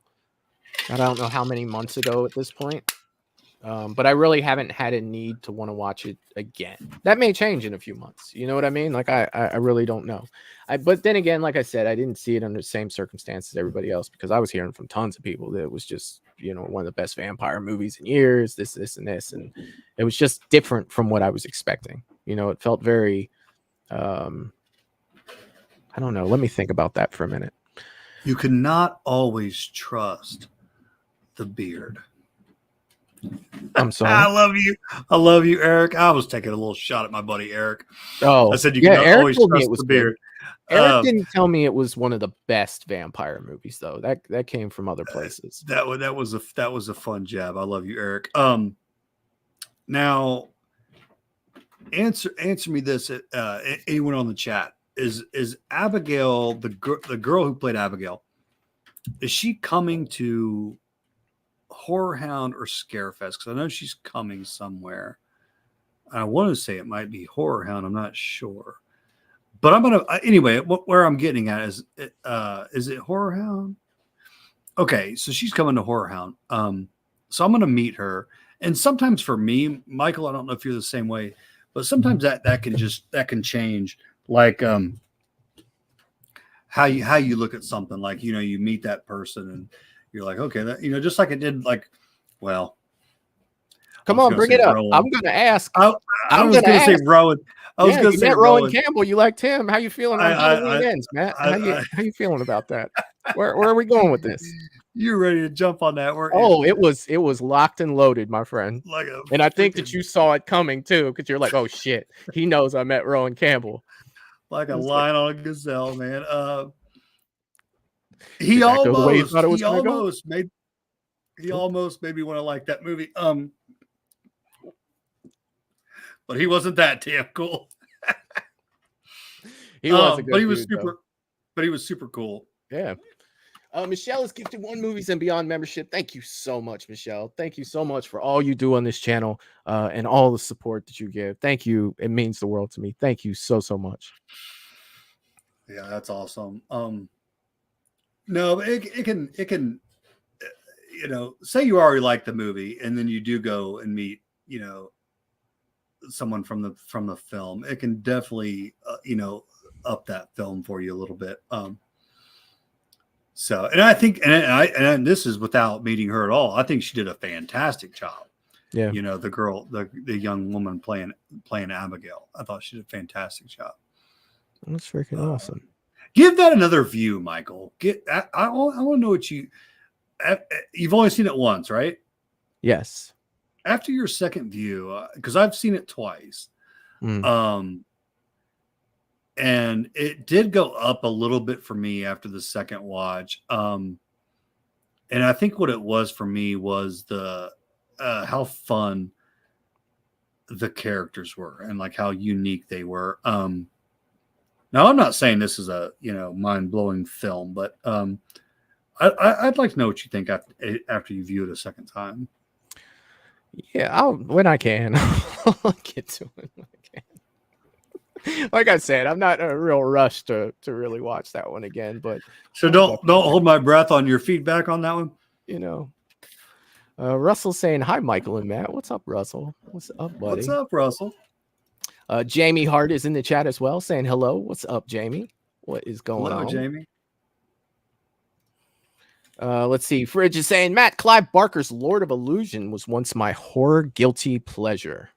S7: I don't know how many months ago at this point. But I really haven't had a need to want to watch it again. That may change in a few months. You know what I mean? Like, I really don't know. But then again, like I said, I didn't see it under the same circumstances as everybody else, because I was hearing from tons of people that it was just, you know, one of the best vampire movies in years, this, and this. And it was just different from what I was expecting. You know, it felt very, I don't know. Let me think about that for a minute.
S9: You cannot always trust the beard.
S7: I'm sorry.
S9: I love you, Eric. I was taking a little shot at my buddy Eric.
S7: Oh,
S9: I said you cannot always trust the beard.
S7: Eric didn't tell me it was one of the best vampire movies, though. That came from other places.
S9: That was a fun jab. I love you, Eric. Now answer me this. Anyone on the chat, is Abigail the girl who played Abigail? Is she coming to Horror Hound or Scarefest? Because I know she's coming somewhere. I want to say it might be Horror Hound. I'm not sure, but I'm gonna anyway. Where I'm getting at is it Horror Hound? Okay, so she's coming to Horror Hound. So I'm gonna meet her. And sometimes for me, Michael, I don't know if you're the same way, but sometimes that can change. Like how you look at something. Like, you know, you meet that person and you're like, okay, that, you know, just like it did, like, well,
S7: come on, bring it up.
S9: Rowan.
S7: I'm gonna ask.
S9: I was gonna say Rowan. I was gonna say
S7: Rowan Campbell. You liked him. How you feeling on Halloween Ends, Matt? How you feeling about that? Where are we going with this?
S9: You're ready to jump on that?
S7: It was locked and loaded, my friend. And I think that you saw it coming too, because you're like, oh shit, he knows I met Rowan Campbell.
S9: Like a lion on a gazelle, man. He almost made me want to like that movie. But he wasn't that damn cool.
S7: He was a good
S9: but he was
S7: dude, though.
S9: super. But he was super cool.
S7: Yeah. Michelle is gifted 1 Movies and Beyond membership. Thank you so much, Michelle. Thank you so much for all you do on this channel and all the support that you give. Thank you. It means the world to me. Thank you so much.
S9: Yeah, that's awesome. No, it can say you already like the movie and then you do go and meet someone from the film. It can definitely up that film for you a little bit. So, and I think, and this is without meeting her at all. I think she did a fantastic job.
S7: Yeah.
S9: The girl, the young woman playing Abigail. I thought she did a fantastic job.
S7: That's freaking awesome.
S9: Give that another view, Michael. I want to know what you've only seen it once, right?
S7: Yes.
S9: After your second view, because I've seen it twice. And it did go up a little bit for me after the second watch. And I think what it was for me was the how fun the characters were and like how unique they were. Now I'm not saying this is a mind-blowing film, but I'd like to know what you think after you view it a second time.
S7: Yeah, when I can, I'll get to it when I can. Like I said, I'm not in a real rush to really watch that one again, but
S9: so don't hold my breath on your feedback on that one.
S7: Russell saying hi, Michael and Matt. What's up, Russell? What's up, buddy?
S9: What's up, Russell?
S7: Jamie Hart is in the chat as well, saying hello. What's up, Jamie? What is going on?
S9: Hello, Jamie.
S7: Let's see. Fridge is saying Matt Clive Barker's Lord of Illusion was once my horror guilty pleasure.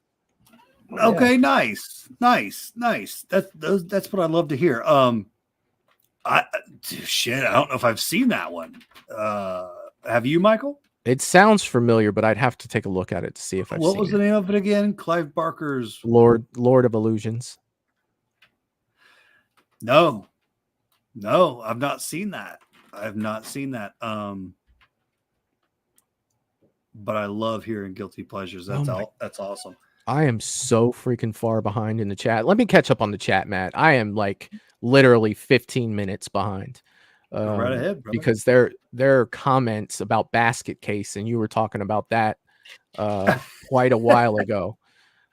S9: Okay, nice. That's what I love to hear. I don't know if I've seen that one. Have you, Michael?
S7: It sounds familiar, but I'd have to take a look at it to see if I've seen it.
S9: What was the name of it again? Clive Barker's
S7: Lord of Illusions.
S9: No, I've not seen that. But I love hearing guilty pleasures. That's awesome.
S7: I am so freaking far behind in the chat. Let me catch up on the chat, Matt. I am like literally 15 minutes behind.
S9: Go right ahead, brother.
S7: Because there are comments about Basket Case, and you were talking about that quite a while ago.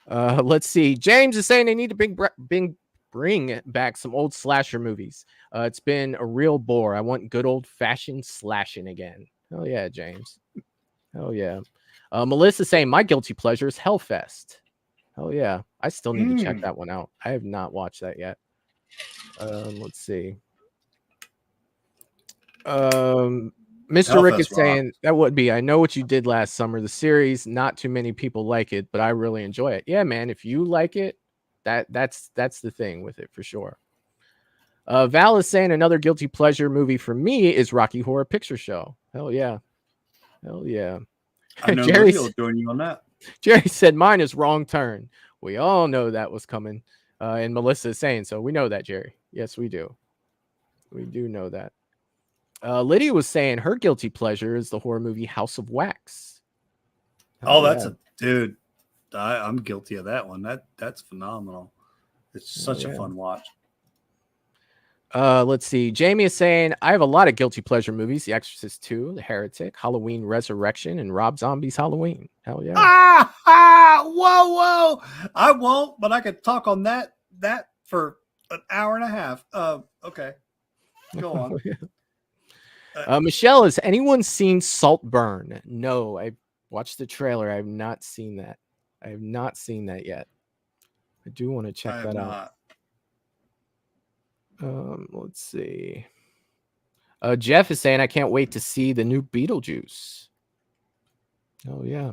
S7: Let's see. James is saying they need to bring back some old slasher movies. It's been a real bore. I want good old-fashioned slashing again. Hell yeah, James. Hell yeah. Melissa saying my guilty pleasure is Hellfest. Hell yeah. I still need to check that one out. I have not watched that yet. Let's see. Mr.
S9: Hellfest
S7: Rick is
S9: rock.
S7: saying that would be I know what you did last summer. The series, not too many people like it, but I really enjoy it. Yeah, man. If you like it, that's the thing with it for sure. Val is saying another guilty pleasure movie for me is Rocky Horror Picture Show. Hell yeah.
S9: I know
S7: Jerry
S9: will join you on that.
S7: Jerry said mine is Wrong Turn. We all know that was coming. And Melissa is saying so. We know that, Jerry. Yes, we do. We do know that. Lydia was saying her guilty pleasure is the horror movie House of Wax.
S9: Dude. I'm guilty of that one. That's phenomenal. It's such a fun watch.
S7: Let's see. Jamie is saying I have a lot of guilty pleasure movies: The Exorcist 2, The Heretic, Halloween Resurrection, and Rob Zombie's Halloween. Hell yeah!
S9: Whoa! I won't, but I could talk on that for an hour and a half. Okay, go on.
S7: Michelle, has anyone seen Saltburn? No, I watched the trailer. I have not seen that. I have not seen that yet. I do want to check that out. Let's see. Jeff is saying I can't wait to see the new Beetlejuice. Oh yeah.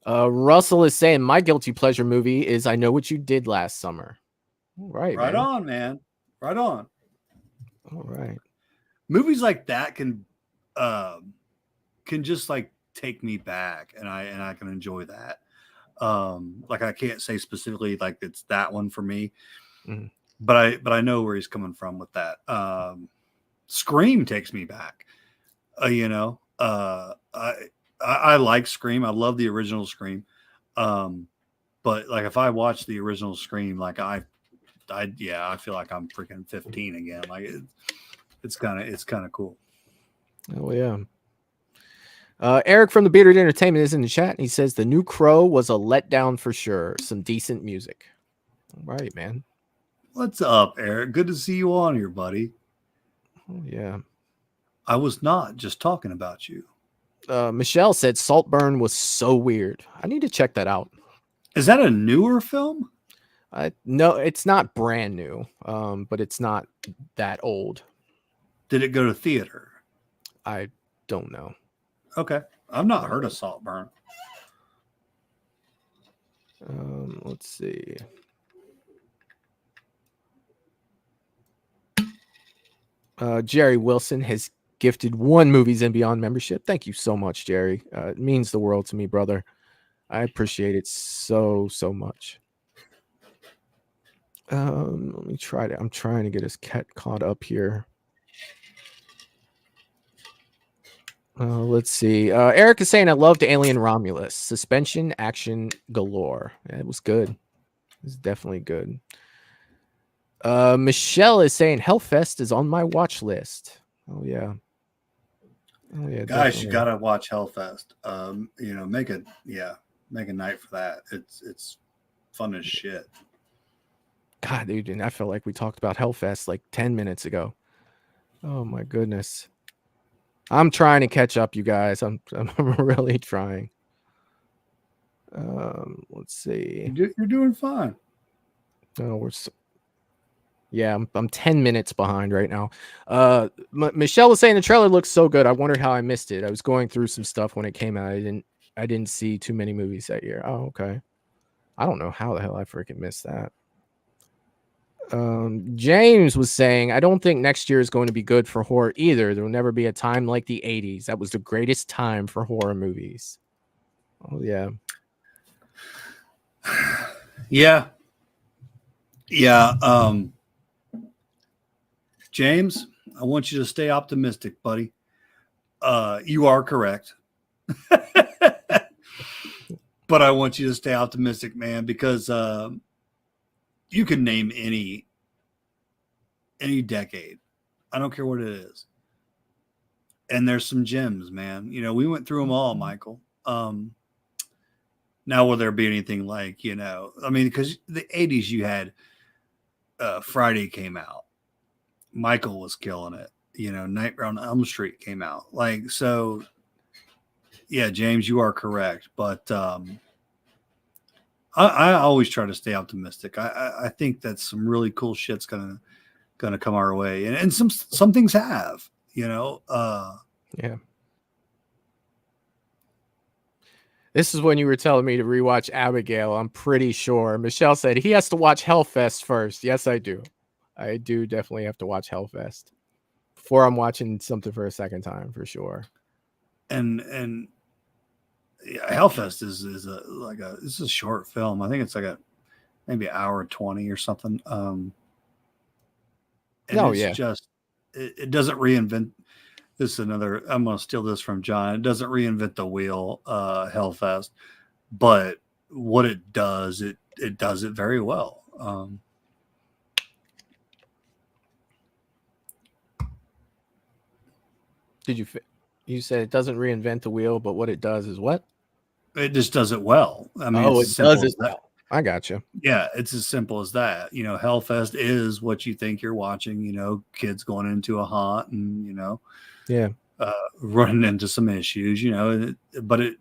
S7: Russell is saying my guilty pleasure movie is I Know What You Did Last Summer. All right,
S9: right on, man. Right on.
S7: All right.
S9: Movies like that can just like take me back, and I can enjoy that. Like I can't say specifically like it's that one for me.
S7: Mm-hmm.
S9: But I know where he's coming from with that. Scream takes me back. I like Scream. I love the original Scream. But like if I watch the original Scream, like I I feel like I'm freaking 15 again. Like it's kind of cool.
S7: Oh yeah. Eric from the Bearded Entertainment is in the chat, and he says the new Crow was a letdown for sure. Some decent music. All right, man.
S9: What's up, Eric? Good to see you on here, buddy.
S7: Oh yeah.
S9: I was not just talking about you.
S7: Michelle said Saltburn was so weird. I need to check that out.
S9: Is that a newer film?
S7: No, it's not brand new, but it's not that old.
S9: Did it go to theater?
S7: I don't know.
S9: Okay. I've not heard of Saltburn.
S7: Let's see. Jerry Wilson has gifted 1 Movies and Beyond membership. Thank you so much, Jerry. It means the world to me, brother. I appreciate it so much. Let me try to. I'm trying to get us caught up here. Let's see. Eric is saying I loved Alien Romulus. Suspension, action galore. Yeah, it was good. It was definitely good. Michelle is saying Hellfest is on my watch list. Oh yeah. Oh yeah.
S9: Guys,
S7: definitely.
S9: you gotta watch Hellfest. Make a night for that. It's fun as shit.
S7: God, dude, and I felt like we talked about Hellfest like 10 minutes ago. Oh my goodness. I'm trying to catch up, you guys. I'm really trying. Let's see.
S9: You're doing fine.
S7: Oh, I'm 10 minutes behind right now. Michelle was saying the trailer looks so good. I wondered how I missed it. I was going through some stuff when it came out. I didn't see too many movies that year. Oh, okay. I don't know how the hell I freaking missed that. James was saying, I don't think next year is going to be good for horror either. There will never be a time like the 80s. That was the greatest time for horror movies. Oh, yeah.
S9: Yeah. James, I want you to stay optimistic, buddy. You are correct. But I want you to stay optimistic, man, because you can name any decade. I don't care what it is. And there's some gems, man. We went through them all, Michael. Now, will there be anything like, because the 80s you had Friday came out. Michael was killing it. Nightmare on Elm Street came out. So, yeah, James, you are correct. But I always try to stay optimistic. I think that some really cool shit's gonna come our way, and some things have, Yeah.
S7: This is when you were telling me to rewatch Abigail. I'm pretty sure. Michelle said he has to watch Hellfest first. Yes, I do. I do definitely have to watch Hellfest before I'm watching something for a second time, for sure.
S9: And yeah, Hellfest is it's a short film. I think it's like maybe an hour 20 or something. Just it doesn't reinvent. This is another. I'm going to steal this from John. It doesn't reinvent the wheel, Hellfest, but what it does, it does it very well.
S7: You said it doesn't reinvent the wheel, but what it does is what?
S9: It just does it well. I mean,
S7: it does it well. I got you.
S9: Yeah, it's as simple as that. Hellfest is what you think you're watching. Kids going into a haunt and running into some issues. But it,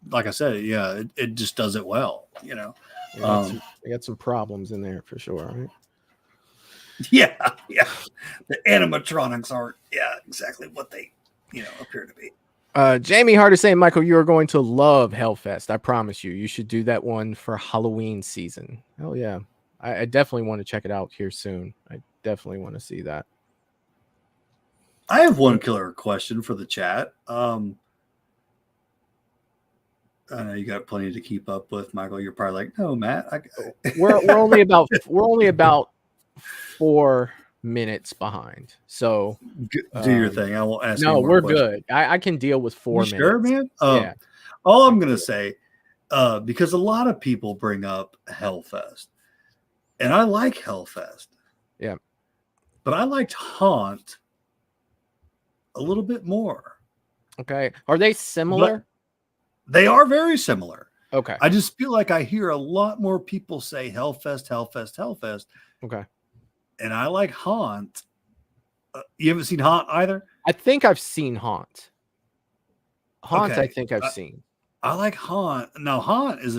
S9: like I said, it just does it well.
S7: They got some problems in there for sure, right?
S9: Yeah. The animatronics aren't exactly what they appear to be.
S7: Jamie Hart is saying, Michael, you are going to love Hellfest. I promise you. You should do that one for Halloween season. Oh yeah, I definitely want to check it out here soon. I definitely want to see that.
S9: I have one killer question for the chat. I know you got plenty to keep up with, Michael. You're probably like, no, Matt.
S7: We're only about 4 minutes behind. So
S9: do your thing. I won't ask.
S7: No, we're good. I can deal with 4 minutes.
S9: Sure, man.
S7: Yeah.
S9: All I'm gonna say, because a lot of people bring up Hellfest, And I like Hellfest.
S7: Yeah.
S9: But I liked Haunt a little bit more.
S7: Okay. Are they similar?
S9: But they are very similar.
S7: Okay.
S9: I just feel like I hear a lot more people say Hellfest, Hellfest, Hellfest.
S7: Okay.
S9: And I like Haunt. You haven't seen Haunt either?
S7: I think I've seen Haunt. Haunt,
S9: Okay.
S7: I think I've seen.
S9: I like Haunt. Now, Haunt is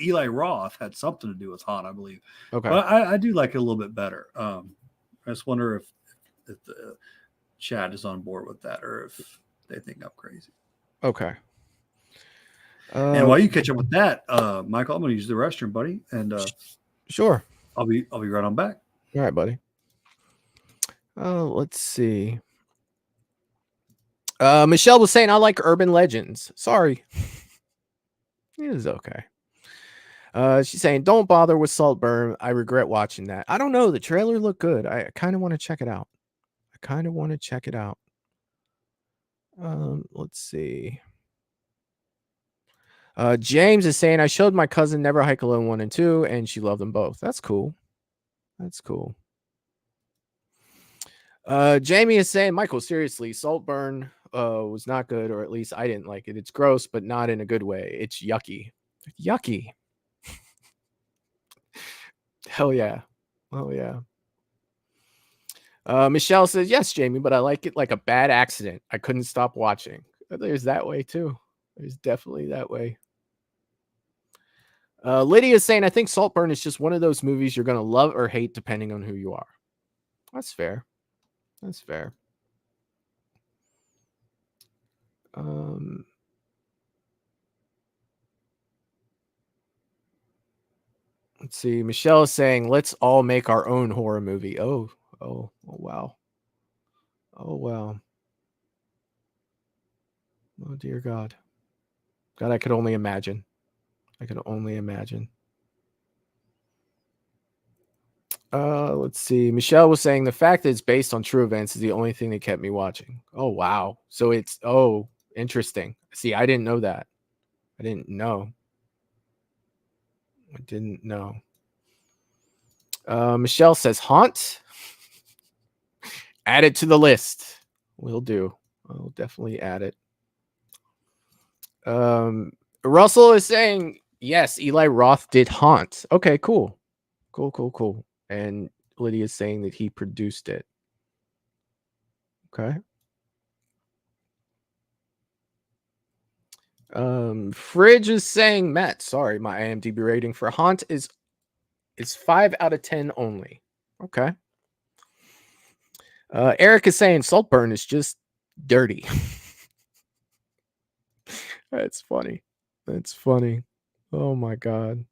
S9: Eli Roth had something to do with Haunt, I believe.
S7: Okay.
S9: But I do like it a little bit better. I just wonder if the chat is on board with that or if they think I'm crazy.
S7: Okay.
S9: And while you catch up with that, Michael, I'm going to use the restroom, buddy. And
S7: sure.
S9: I'll be right on back.
S7: All right, buddy. Let's see. Michelle was saying I like urban legends. Sorry. It is okay. She's saying don't bother with Saltburn. I regret watching that. I don't know. The trailer looked good. I kind of want to check it out. Let's see. James is saying I showed my cousin Never Hike Alone 1 and 2, and she loved them both. That's cool. Jamie is saying, Michael, seriously, Saltburn was not good, or at least I didn't like it. It's gross, but not in a good way. It's yucky. Hell yeah. Michelle says, yes, Jamie, but I like it like a bad accident. I couldn't stop watching. There's that way too. There's definitely that way. Lydia is saying, I think Saltburn is just one of those movies you're going to love or hate depending on who you are. That's fair. Let's see. Michelle is saying, let's all make our own horror movie. Oh, wow. Oh, dear God. God, I could only imagine. Let's see. Michelle was saying the fact that it's based on true events is the only thing that kept me watching. Oh, wow. So it's, interesting. See, I didn't know that. I didn't know. Michelle says Haunt. Add it to the list. Will do. I'll definitely add it. Russell is saying, yes, Eli Roth did Haunt. Okay, cool. And Lydia is saying that he produced it. Okay. Fridge is saying, Matt, sorry, my IMDb rating for Haunt is 5 out of 10 only. Okay. Eric is saying Saltburn is just dirty. That's funny. Oh my God.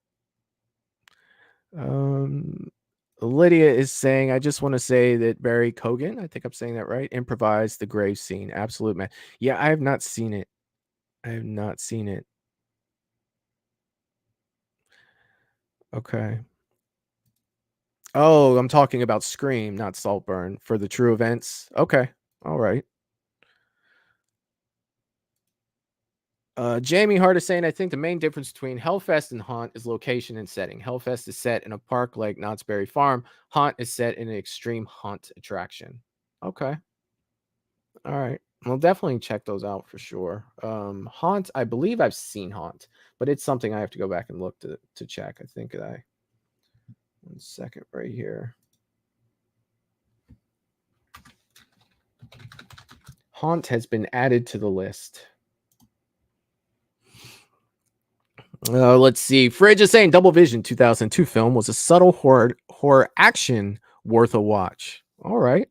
S7: Lydia is saying, I just want to say that Barry Cogan, I think I'm saying that right, improvised the grave scene. Absolute man. Yeah, I have not seen it. Okay. Oh, I'm talking about Scream, not Saltburn, for the true events. Okay. All right. Jamie Hart is saying, I think the main difference between Hellfest and Haunt is location and setting. Hellfest is set in a park like Knott's Berry Farm. Haunt is set in an extreme haunt attraction. Okay. All right. I'll definitely check those out for sure. Haunt, I believe I've seen Haunt, but it's something I have to go back and look to check. I think one second right here. Haunt has been added to the list. Let's see. Fridge is saying Double Vision 2002 film was a subtle horror action worth a watch. All right.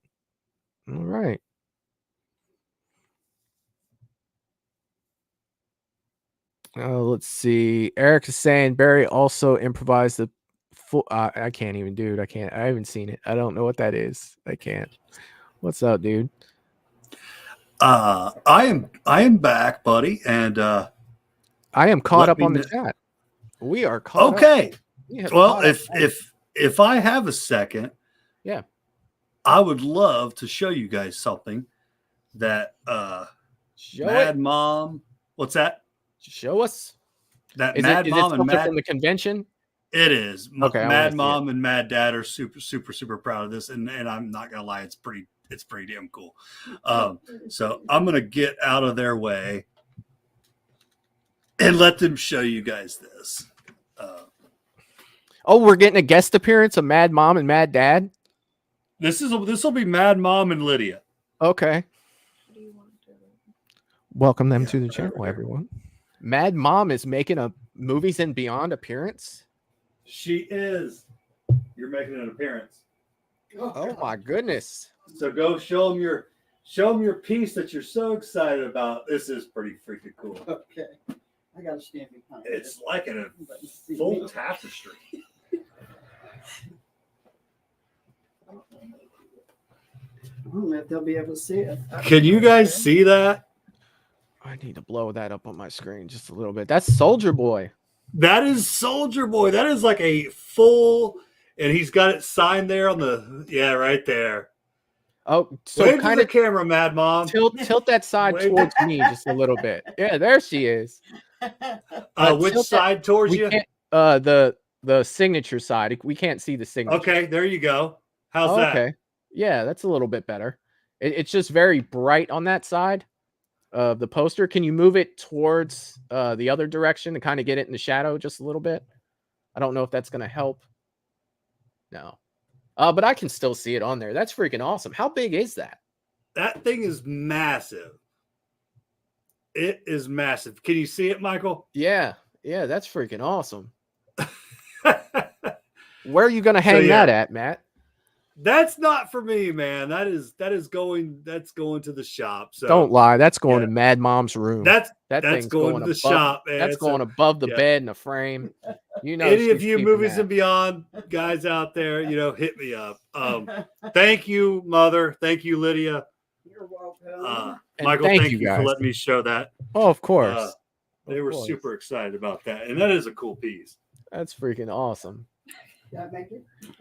S7: Let's see. Eric is saying Barry also improvised the full. I can't even, dude. I can't. I haven't seen it. I don't know what that is. I can't. What's up, dude?
S9: I am back, buddy, and
S7: I am caught up on the chat. We are caught
S9: okay.
S7: Up.
S9: Well, if I have a second,
S7: yeah,
S9: I would love to show you guys something that Mad Mom. What's that?
S7: Show us.
S9: That
S7: is
S9: Mad
S7: it
S9: Mom and
S7: something
S9: Mad
S7: from the convention.
S9: It is.
S7: Okay, I wanna
S9: Mad
S7: see
S9: Mom and Mad Dad are super proud of this, and I'm not gonna lie, it's pretty damn cool. So I'm gonna get out of their way and let them show you guys this.
S7: Oh, we're getting a guest appearance of Mad Mom and Mad Dad.
S9: This will be Mad Mom and Lydia.
S7: Okay. Welcome them to the channel, everyone. Mad Mom is making a Movies and Beyond appearance.
S9: She is. You're making an appearance.
S7: Oh my goodness.
S9: So go show them your piece that you're so excited about. This is pretty freaking cool.
S10: Okay. I got to stand behind it.
S9: It's like a full tapestry.
S10: I don't know if they'll be able to see it.
S9: Can you guys see that?
S7: I need to blow that up on my screen just a little bit. That's Soldier Boy.
S9: That is Soldier Boy. That is like a full, and he's got it signed there on the, right there.
S7: Oh, so
S9: Wave
S7: kind
S9: to
S7: of
S9: the camera, Mad Mom.
S7: tilt that side
S9: Wave.
S7: towards me just a little bit. Yeah, there she is.
S9: Which
S7: tilt
S9: side towards
S7: We
S9: you?
S7: can't, the signature side. We can't see the signature.
S9: Okay, there you go. How's
S7: Oh,
S9: that?
S7: okay. Yeah, that's a little bit better. It's just very bright on that side of the poster. Can you move it towards the other direction to kind of get it in the shadow just a little bit? I don't know if that's going to help. No. But I can still see it on there. That's freaking awesome. How big is that?
S9: That thing is massive. It is massive. Can you see it, Michael?
S7: Yeah. Yeah, that's freaking awesome. Where are you going to hang that at, Matt?
S9: That's not for me, man. That's going to the shop. So
S7: don't lie. That's going to Mad Mom's room.
S9: That's
S7: thing's
S9: going to the shop, man.
S7: That's going above the bed in the frame. You know,
S9: any of you Movies and Beyond guys out there, hit me up. Thank you, Mother. Thank you, Lydia.
S10: You're welcome.
S9: Michael, thank you for letting me show that.
S7: Oh, of course.
S9: They were super excited about that, and that is a cool piece.
S7: That's freaking awesome.
S10: Yeah.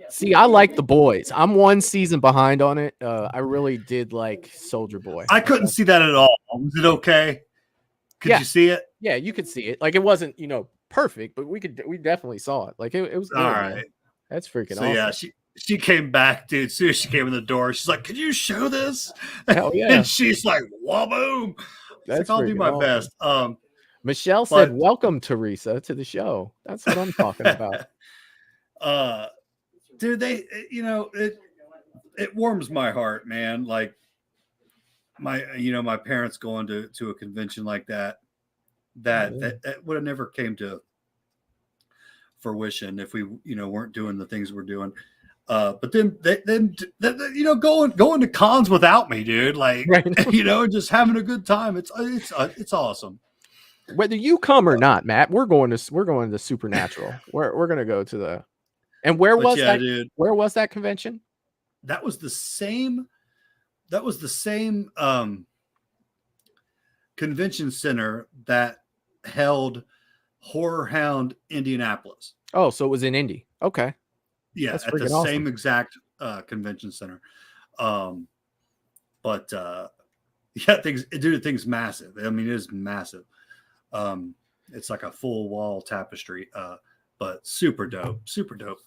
S7: See, I like The Boys. I'm one season behind on it. I really did like Soldier Boy.
S9: I couldn't see that at all. Was it okay? Could you see it?
S7: Yeah, you could see it. Like it wasn't, perfect, but we definitely saw it. Like it was good,
S9: all
S7: man.
S9: right.
S7: That's freaking
S9: So
S7: awesome.
S9: yeah, she came back, dude. As soon as she came in the door, she's like, "Can you show this?"
S7: Hell yeah.
S9: And she's like, "Waboom!"
S7: That's
S9: I'll do my best.
S7: Michelle said, "Welcome, Teresa, to the show." That's what I'm talking about.
S9: Dude, it warms my heart, man. Like my parents going to a convention like that would have never came to fruition if we weren't doing the things we're doing. But then going to cons without me, dude, like right. Just having a good time. It's awesome.
S7: Whether you come or not, Matt, we're going to Supernatural. We're gonna go to the. And where was that? Dude, where was that convention?
S9: That was the same convention center that held Horror Hound Indianapolis.
S7: Oh, so it was in Indy. Okay.
S9: Yeah, at the same exact convention center. But thing's massive. I mean, it is massive. It's like a full wall tapestry. But super dope.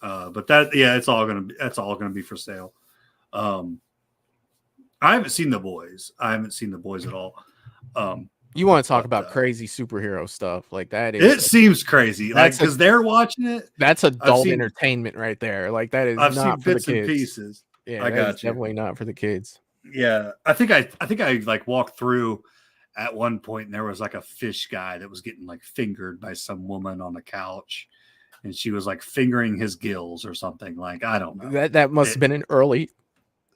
S9: But it's all gonna be for sale. I haven't seen The Boys. At all.
S7: You want to talk about crazy superhero stuff like that?
S9: It seems crazy, like because they're watching it.
S7: That's adult entertainment right there. Like that is.
S9: I've
S7: not
S9: seen bits
S7: for the kids.
S9: and pieces.
S7: Yeah,
S9: I got you.
S7: Definitely not for the kids.
S9: Yeah, I think I like walked through at one point and there was like a fish guy that was getting like fingered by some woman on the couch. And she was like fingering his gills or something. Like, I don't know.
S7: That must have been an early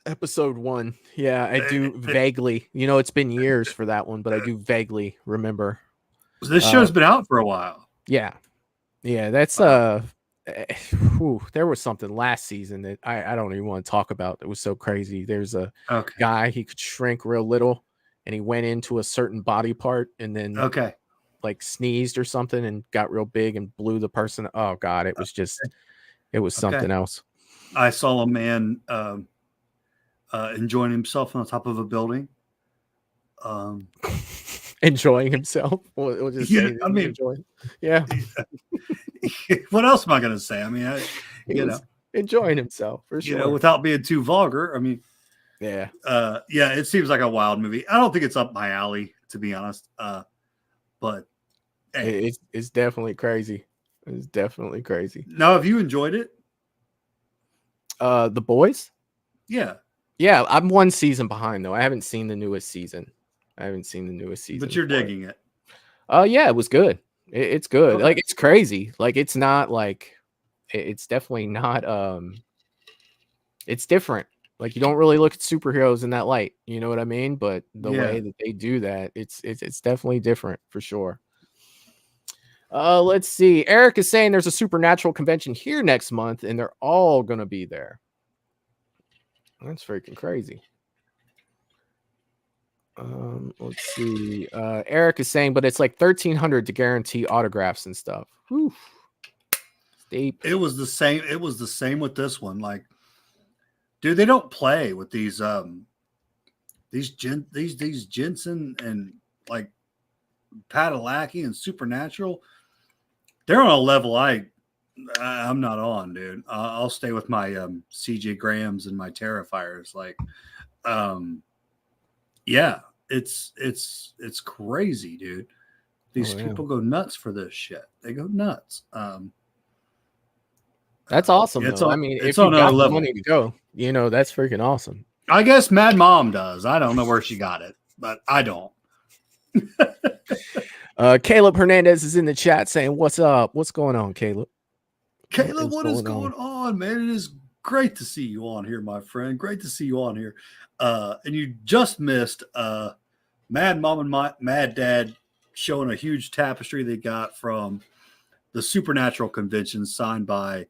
S7: episode 1. Yeah, I do vaguely. It's been years for that one, but I do vaguely remember.
S9: This show's been out for a while.
S7: Yeah. Yeah, that's there was something last season that I don't even want to talk about. It was so crazy. There's a guy, he could shrink real little and he went into a certain body part and then like sneezed or something and got real big and blew the person. Oh God, it was something else.
S9: I saw a man enjoying himself on the top of a building.
S7: enjoying himself. We'll just
S9: Yeah,
S7: say that
S9: I
S7: he's
S9: mean,
S7: enjoying. Yeah,
S9: what else am I going to say? I mean,
S7: he was enjoying himself for sure.
S9: without being too vulgar. I mean,
S7: Yeah,
S9: yeah, it seems like a wild movie. I don't think it's up my alley, to be honest. But hey.
S7: it's definitely crazy. It's definitely crazy.
S9: Now, have you enjoyed it?
S7: The Boys.
S9: Yeah.
S7: Yeah, I'm one season behind though. I haven't seen the newest season.
S9: But you're digging it.
S7: Yeah, it was good. It's good.
S9: Okay.
S7: Like it's crazy. Like it's not like it's definitely not it's different. Like you don't really look at superheroes in that light. You know what I mean? But the way that they do that, it's definitely different for sure. Let's see. Eric is saying there's a supernatural convention here next month, and they're all gonna be there. That's freaking crazy. Let's see. Eric is saying, but it's like 1,300 to guarantee autographs and stuff. Whew. Steep.
S9: It was the same. It was the same with this one. Like, dude, they don't play with these Jensen and like Padalecki and Supernatural. They're on a level I'm not on, dude. I'll stay with my CJ Grahams and my Terrifiers. Like, yeah, it's crazy, dude. These people go nuts for this shit. They go nuts.
S7: That's awesome. I mean, if you got the money to go, you know, that's freaking awesome.
S9: I guess Mad Mom does. I don't know where she got it, but I don't.
S7: Caleb Hernandez is in the chat saying, "What's up? What's going on, Caleb?"
S9: Caleb, what is going on, man? It is great to see you on here, my friend. Great to see you on here. And you just missed Mad Mom and Mad Dad showing a huge tapestry they got from the Supernatural convention signed by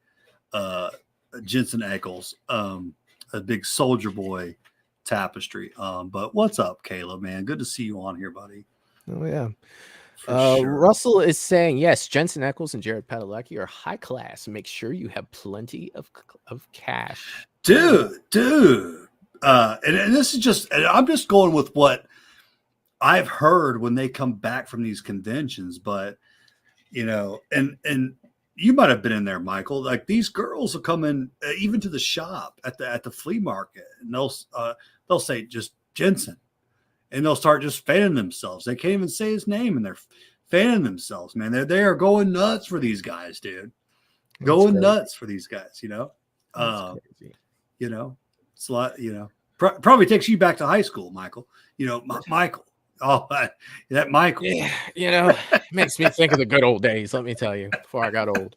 S9: Jensen Ackles, a big Soldier Boy tapestry. But what's up, Caleb, man? Good to see you on here, buddy.
S7: Oh, yeah.
S9: Sure.
S7: Russell is saying, yes, Jensen Ackles and Jared Padalecki are high class. Make sure you have plenty of cash.
S9: Dude. And this is just, and I'm just going with what I've heard when they come back from these conventions. But, you know, and you might have been in there, Michael. Like these girls will come in even to the shop at the flea market, and they'll say just Jensen. And they'll start just fanning themselves. They can't even say his name, and they're fanning themselves, man. They are going nuts for these guys, dude. Going nuts for these guys, you know. You know, it's a lot. You know, probably takes you back to high school, Michael. You know, Michael. Oh, that Michael.
S7: Yeah, you know, makes me think of the good old days. Let me tell you, before I got old.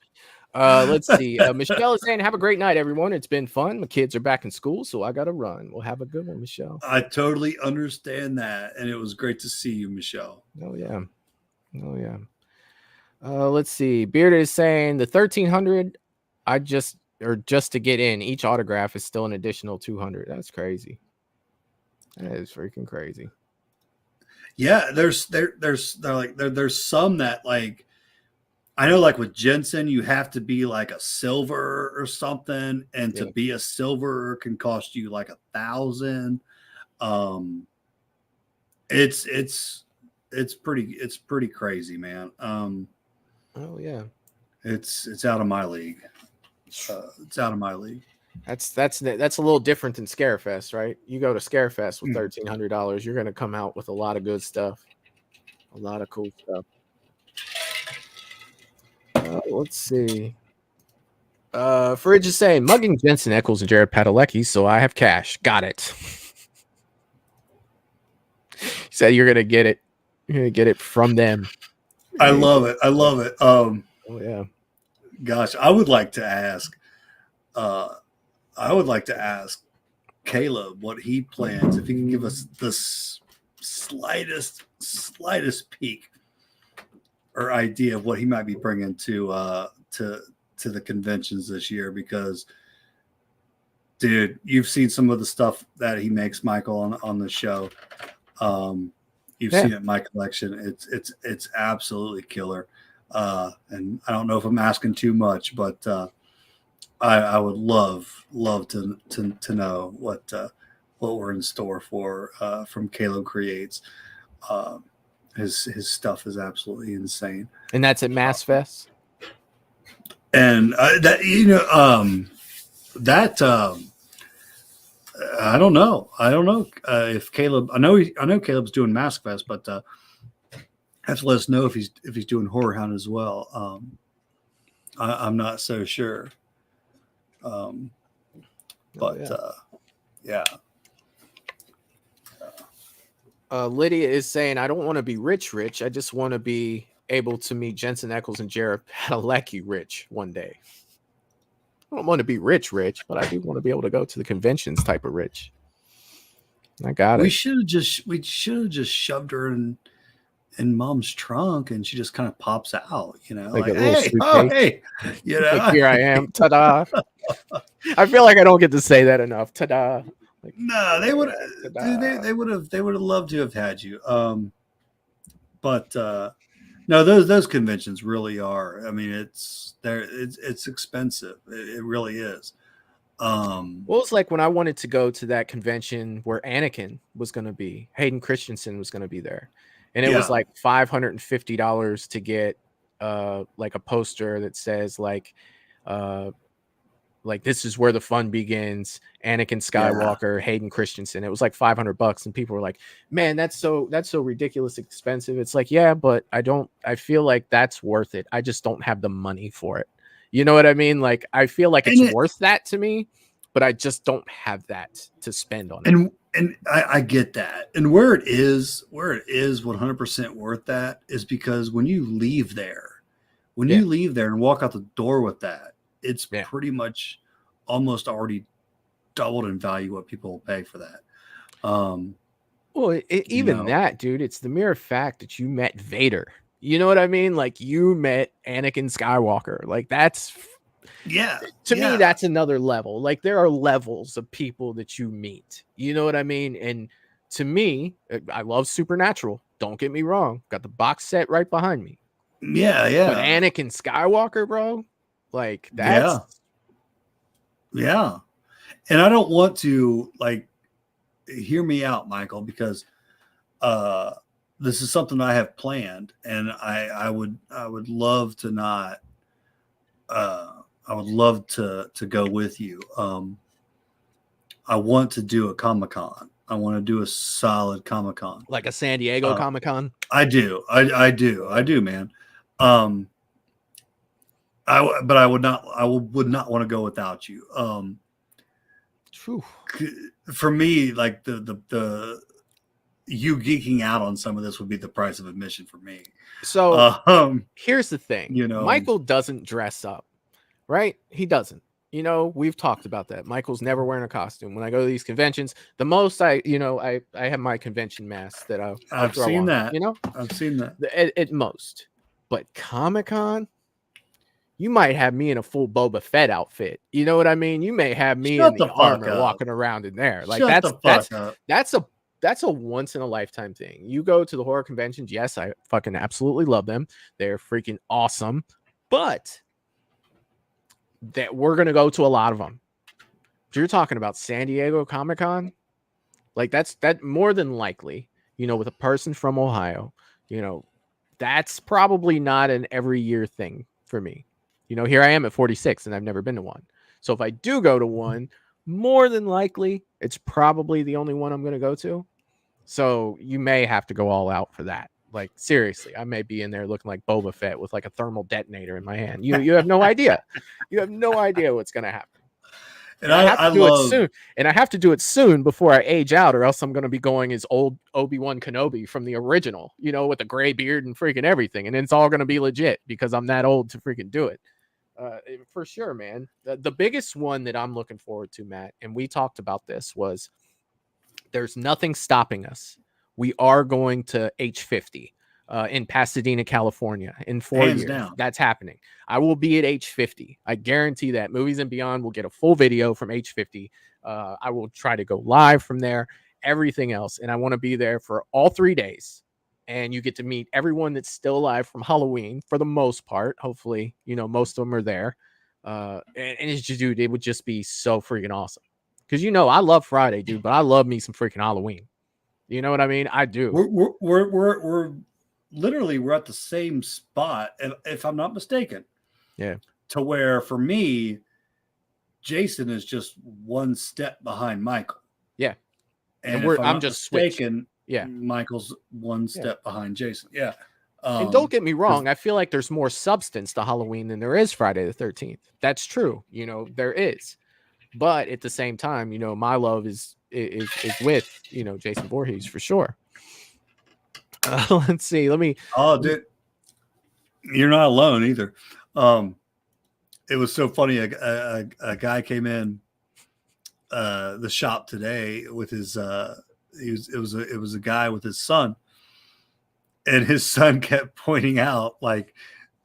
S7: Let's see. Michelle is saying, have a great night, everyone. It's been fun. My kids are back in school, so I got to run. We'll have a good one, Michelle.
S9: I totally understand that. And it was great to see you, Michelle.
S7: Oh, yeah. Oh, yeah. Let's see. Bearded is saying the 1,300, just to get in, each autograph is still an additional 200. That's crazy. That is freaking crazy.
S9: Yeah, there's some that like, I know, like with Jensen, you have to be like a silver or something, and to be a silver can cost you like $1,000. It's pretty crazy, man.
S7: Oh yeah,
S9: it's out of my league. It's out of my league.
S7: That's a little different than Scarefest, right? You go to Scarefest with $1,300, you're gonna come out with a lot of good stuff, a lot of cool stuff. Let's see. Fridge is saying mugging Jensen Ackles and Jared Padalecki, so I have cash. Got it. He said you're gonna get it. You're gonna get it from them.
S9: I love it.
S7: Oh yeah.
S9: Gosh, I would like to ask Caleb what he plans, if he can give us the slightest peek or idea of what he might be bringing to the conventions this year, because dude, you've seen some of the stuff that he makes, Michael, on the show. You've seen it in my collection. It's absolutely killer. And I don't know if I'm asking too much, but I would love to know what we're in store for from Caleb Creates. His stuff is absolutely insane.
S7: And that's at Mass Fest.
S9: And that I don't know. If Caleb. I know Caleb's doing Mask Fest, but have to let us know if he's doing Horror Hound as well. I'm not so sure. Yeah.
S7: Lydia is saying, I don't want to be rich. I just want to be able to meet Jensen Ackles and Jared Padalecki rich one day. I don't want to be rich, but I do want to be able to go to the conventions type of rich. I got it.
S9: We should have just shoved her in Mom's trunk, and she just kind of pops out,
S7: like a
S9: hey,
S7: little
S9: hey,
S7: like, here I am, ta-da. I feel like I don't get to say that enough, ta-da. Like,
S9: no, they would have loved to have had you. But no, those conventions really are. I mean, it's expensive. It really is.
S7: Well, it's like when I wanted to go to that convention where Anakin was going to be, Hayden Christensen was going to be there, and it was like $550 to get like a poster that says like this is where the fun begins, Anakin Skywalker, Hayden Christensen. It was like $500, and people were like, man, that's so ridiculous expensive. It's like, yeah, but I feel like that's worth it. I just don't have the money for it. You know what I mean? Like, I feel like it's worth that to me, but I just don't have that to spend on it.
S9: And I get that. And where it is 100% worth that is because when you leave there and walk out the door with that, it's pretty much almost already doubled in value what people will pay for that.
S7: Well, that, dude, it's the mere fact that you met Vader. You know what I mean? Like, you met Anakin Skywalker. Like, that's to me, that's another level. Like, there are levels of people that you meet. You know what I mean? And to me, I love Supernatural. Don't get me wrong. Got the box set right behind me.
S9: Yeah.
S7: But Anakin Skywalker, bro, like, that's
S9: yeah. And I don't want to, like, hear me out, Michael, because this is something I have planned, and I would love to not I would love to go with you. I want to do a Comic-Con. I want to do a solid Comic-Con,
S7: like a San Diego Comic-Con.
S9: I do, man. But I would not want to go without you. For me, like the you geeking out on some of this would be the price of admission for me.
S7: So here's the thing, Michael doesn't dress up, right? He doesn't. We've talked about that. Michael's never wearing a costume. When I go to these conventions, the most I have my convention mask that I've
S9: seen that. I've seen that
S7: at most. But Comic-Con, you might have me in a full Boba Fett outfit. You know what I mean? You may have me in the armor walking around in there. Like, that's a once in a lifetime thing. You go to the horror conventions. Yes, I fucking absolutely love them. They're freaking awesome. But that we're going to go to a lot of them. If you're talking about San Diego Comic-Con, like, that more than likely, with a person from Ohio, that's probably not an every year thing for me. Here I am at 46 and I've never been to one. So if I do go to one, more than likely, it's probably the only one I'm going to go to. So you may have to go all out for that. Like, seriously, I may be in there looking like Boba Fett with like a thermal detonator in my hand. You have no idea. You have no idea what's going to happen. And I have to do it soon. And I have to do it soon before I age out, or else I'm going to be going as old Obi-Wan Kenobi from the original, with a gray beard and freaking everything. And it's all going to be legit because I'm that old to freaking do it. For sure, man. The biggest one that I'm looking forward to, Matt, and we talked about this, was there's nothing stopping us. We are going to H50 in Pasadena, California in 4 years.
S9: Down.
S7: That's happening. I will be at H50. I guarantee that. Movies and Beyond will get a full video from H50. I will try to go live from there, everything else. And I want to be there for all 3 days. And you get to meet everyone that's still alive from Halloween for the most part. Hopefully, most of them are there. And it's just, dude, it would just be so freaking awesome. Because, I love Friday, dude, but I love me some freaking Halloween. You know what I mean? I do.
S9: We're literally we're at the same spot, if I'm not mistaken.
S7: Yeah.
S9: To where for me, Jason is just one step behind Michael.
S7: Yeah.
S9: And
S7: we're-
S9: if I'm
S7: I'm
S9: not
S7: just
S9: mistaken,
S7: Yeah.
S9: Michael's one step behind Jason. Yeah.
S7: And don't get me wrong, I feel like there's more substance to Halloween than there is Friday the 13th. That's true. You know, there is. But at the same time, you know, my love is with, you know, Jason Voorhees for sure. Let's see. Let me.
S9: Oh, dude, you're not alone either. It was so funny. A guy came in the shop today with his. It was a guy with his son, and his son kept pointing out like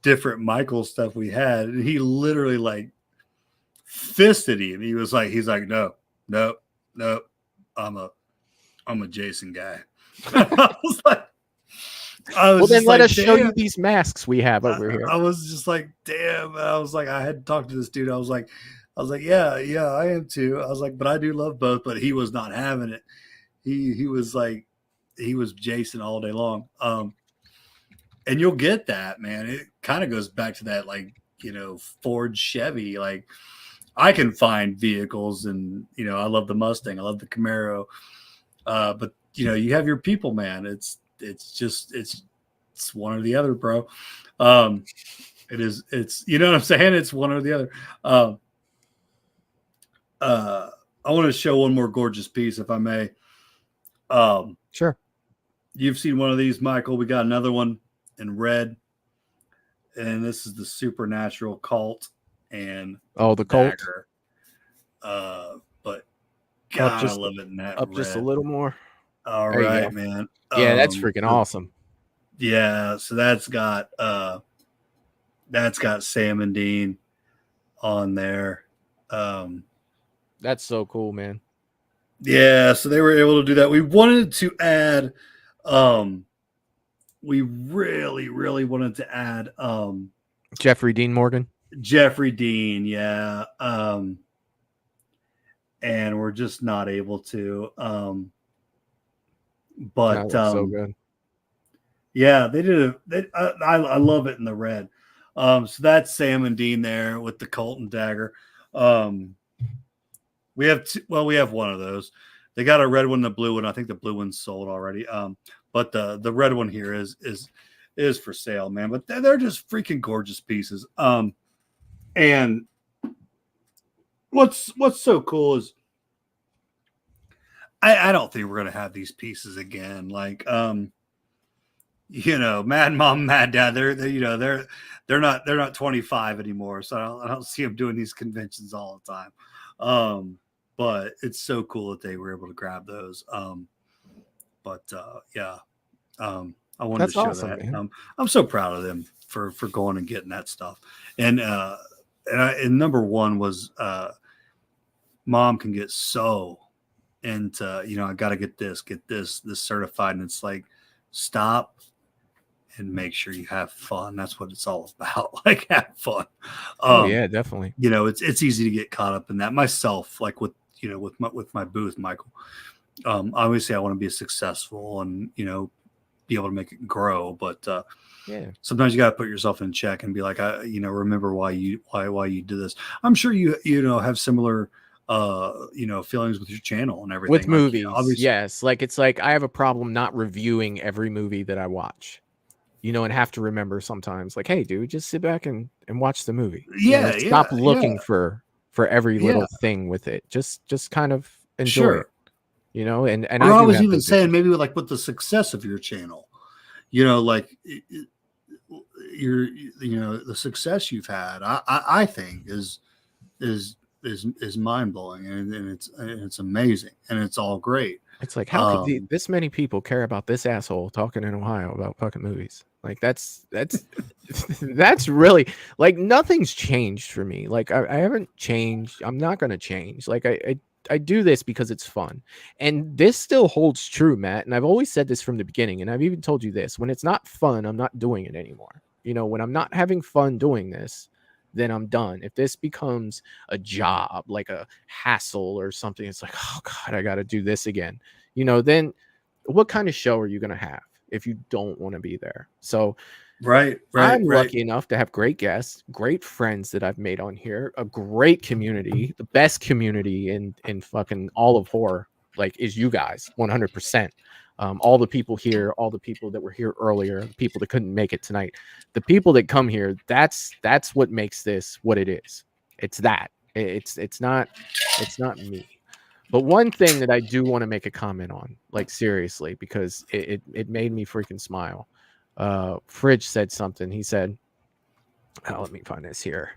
S9: different Michael stuff we had, and he literally like fisted him. He's like, no, I'm a Jason guy. I was like.
S7: Well, then let us show you these masks we have over here.
S9: I was just like, damn. I was like, I had to talk to this dude. I was like, yeah, I am too. I was like, but I do love both. But he was not having it. He was like, he was Jason all day long. And you'll get that, man. It kind of goes back to that, like, you know, Ford, Chevy. Like, I can find vehicles, and you know, I love the Mustang, I love the Camaro. But you know, you have your people, man. It's one or the other, bro. It's you know what I'm saying? It's one or the other. I want to show one more gorgeous piece, if I may.
S7: Sure.
S9: You've seen one of these, Michael. We got another one in red, and this is the Supernatural Cult and
S7: the Cult.
S9: Dagger. But God, I love it in that
S7: up
S9: red.
S7: just a little more.
S9: All right, man.
S7: Yeah, that's freaking awesome.
S9: Yeah, so that's got Sam and Dean on there.
S7: That's so cool, man.
S9: Yeah, so they were able to do that. We wanted to add we really wanted to add
S7: Jeffrey Dean Morgan.
S9: Jeffrey Dean, yeah. And we're just not able to. But
S7: so good.
S9: Yeah, they did I love it in the red. So that's Sam and Dean there with the Colt and Dagger. We have one of those. They got a red one, the blue one. I think the blue one's sold already. But the red one here is for sale, man. But they're just freaking gorgeous pieces. And what's so cool is I don't think we're gonna have these pieces again. Like you know, Mad Mom, Mad Dad, they're not 25 anymore, so I don't see them doing these conventions all the time. But it's so cool that they were able to grab those. I wanted to show
S7: awesome,
S9: that. I'm so proud of them for going and getting that stuff. And number one was Mom can get so into, you know, I got to get this certified, and it's like, stop and make sure you have fun. That's what it's all about. Like, have fun.
S7: Yeah, definitely.
S9: You know, it's easy to get caught up in that. Myself, like with my booth, Michael. Obviously, I want to be successful and, you know, be able to make it grow. But sometimes you got to put yourself in check and be like, remember why you do this. I'm sure you have similar feelings with your channel and everything.
S7: With movies,
S9: obviously.
S7: yes. Like, it's like I have a problem not reviewing every movie that I watch. You know, and have to remember sometimes, like, hey, dude, just sit back and watch the movie.
S9: Yeah,
S7: stop looking for every little thing with it. Just kind of enjoy it. You know, and
S9: I was even saying maybe with the success of your channel, you know, like the success you've had, I think is mind blowing, and it's amazing, and it's all great.
S7: It's like, how could this many people care about this asshole talking in Ohio about fucking movies? Like, that's that's really, like, nothing's changed for me. Like, I haven't changed. I'm not going to change. Like, I do this because it's fun. And this still holds true, Matt. And I've always said this from the beginning. And I've even told you this. When it's not fun, I'm not doing it anymore. You know, when I'm not having fun doing this, then I'm done. If this becomes a job, like a hassle or something, it's like, oh God, I got to do this again. You know, then what kind of show are you going to have? if you don't want to be there. So
S9: Right.
S7: I'm lucky enough to have great guests, great friends that I've made on here, a great community, the best community in fucking all of horror, like, is you guys, 100%. All the people here, all the people that were here earlier, the people that couldn't make it tonight, the people that come here, that's what makes this what it is. It's that. It's not me. But one thing that I do want to make a comment on, like, seriously, because it made me freaking smile. Fridge said something. He said, let me find this here.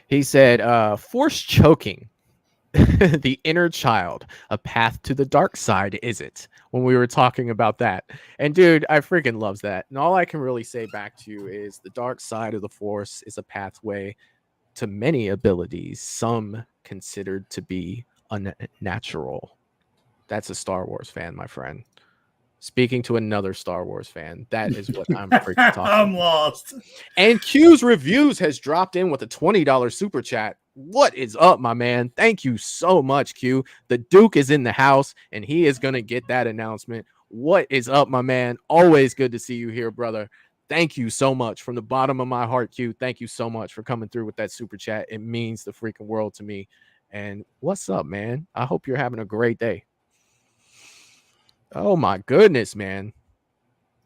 S7: He said, force choking the inner child, a path to the dark side, is it? When we were talking about that. And dude, I freaking loves that. And all I can really say back to you is the dark side of the force is a pathway to many abilities, some considered to be unnatural. That's a Star Wars fan, my friend. Speaking to another Star Wars fan, that is what I'm freaking talking
S9: I'm
S7: about.
S9: lost.
S7: And Q's Reviews has dropped in with a $20 super chat. What is up, my man? Thank you so much, Q. The Duke is in the house, and he is going to get that announcement. What is up, my man? Always good to see you here, brother. Thank you so much from the bottom of my heart, Q. Thank you so much for coming through with that super chat. It means the freaking world to me. And what's up, man? I hope you're having a great day. Oh my goodness, man.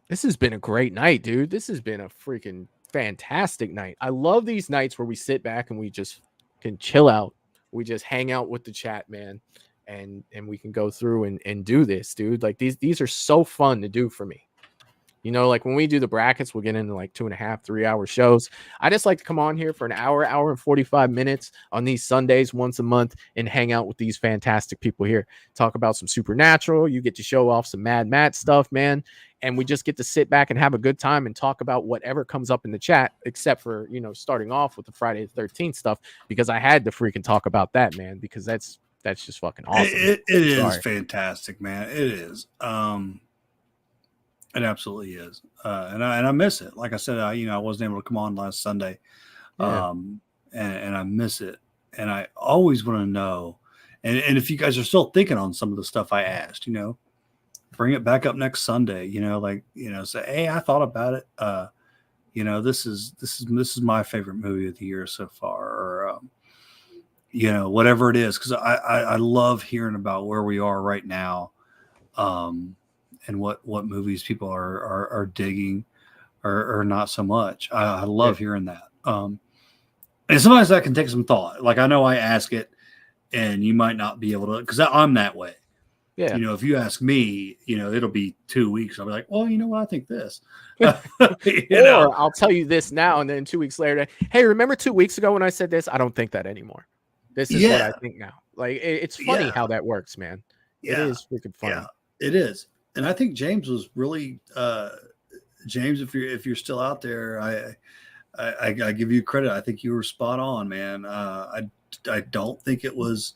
S7: This has been a great night, dude. This has been a freaking fantastic night. I love these nights where we sit back and we just can chill out. We just hang out with the chat, man. And we can go through and do this, dude. Like, these are so fun to do for me. You know, like when we do the brackets, we'll get into like 2.5, 3 hour shows. I just like to come on here for an hour and 45 minutes on these Sundays once a month and hang out with these fantastic people here. Talk about some supernatural. You get to show off some Mad Matt stuff, man. And we just get to sit back and have a good time and talk about whatever comes up in the chat, except for, you know, starting off with the Friday the 13th stuff, because I had to freaking talk about that, man, because that's just fucking awesome.
S9: It is fantastic, man. It is. It absolutely is, and I miss it. Like I said, I wasn't able to come on last Sunday, and I miss it. And I always want to know, and if you guys are still thinking on some of the stuff I asked, you know, bring it back up next Sunday. You know, like, you know, say, hey, I thought about it. You know, this is my favorite movie of the year so far, or you know, whatever it is, because I love hearing about where we are right now. And what movies people are digging or not so much. I love hearing that. And sometimes that can take some thought. Like, I know I ask it and you might not be able to, because I'm that way.
S7: Yeah.
S9: You know, if you ask me, you know, it'll be 2 weeks. I'll be like, well, you know what? I think this.
S7: Or I'll tell you this now, and then 2 weeks later, hey, remember 2 weeks ago when I said this? I don't think that anymore. This is what I think now. Like, it's funny how that works, man. It is freaking funny.
S9: Yeah, it is. And I think James was really James, if you're still out there, I give you credit. I think you were spot on, man. I don't think it was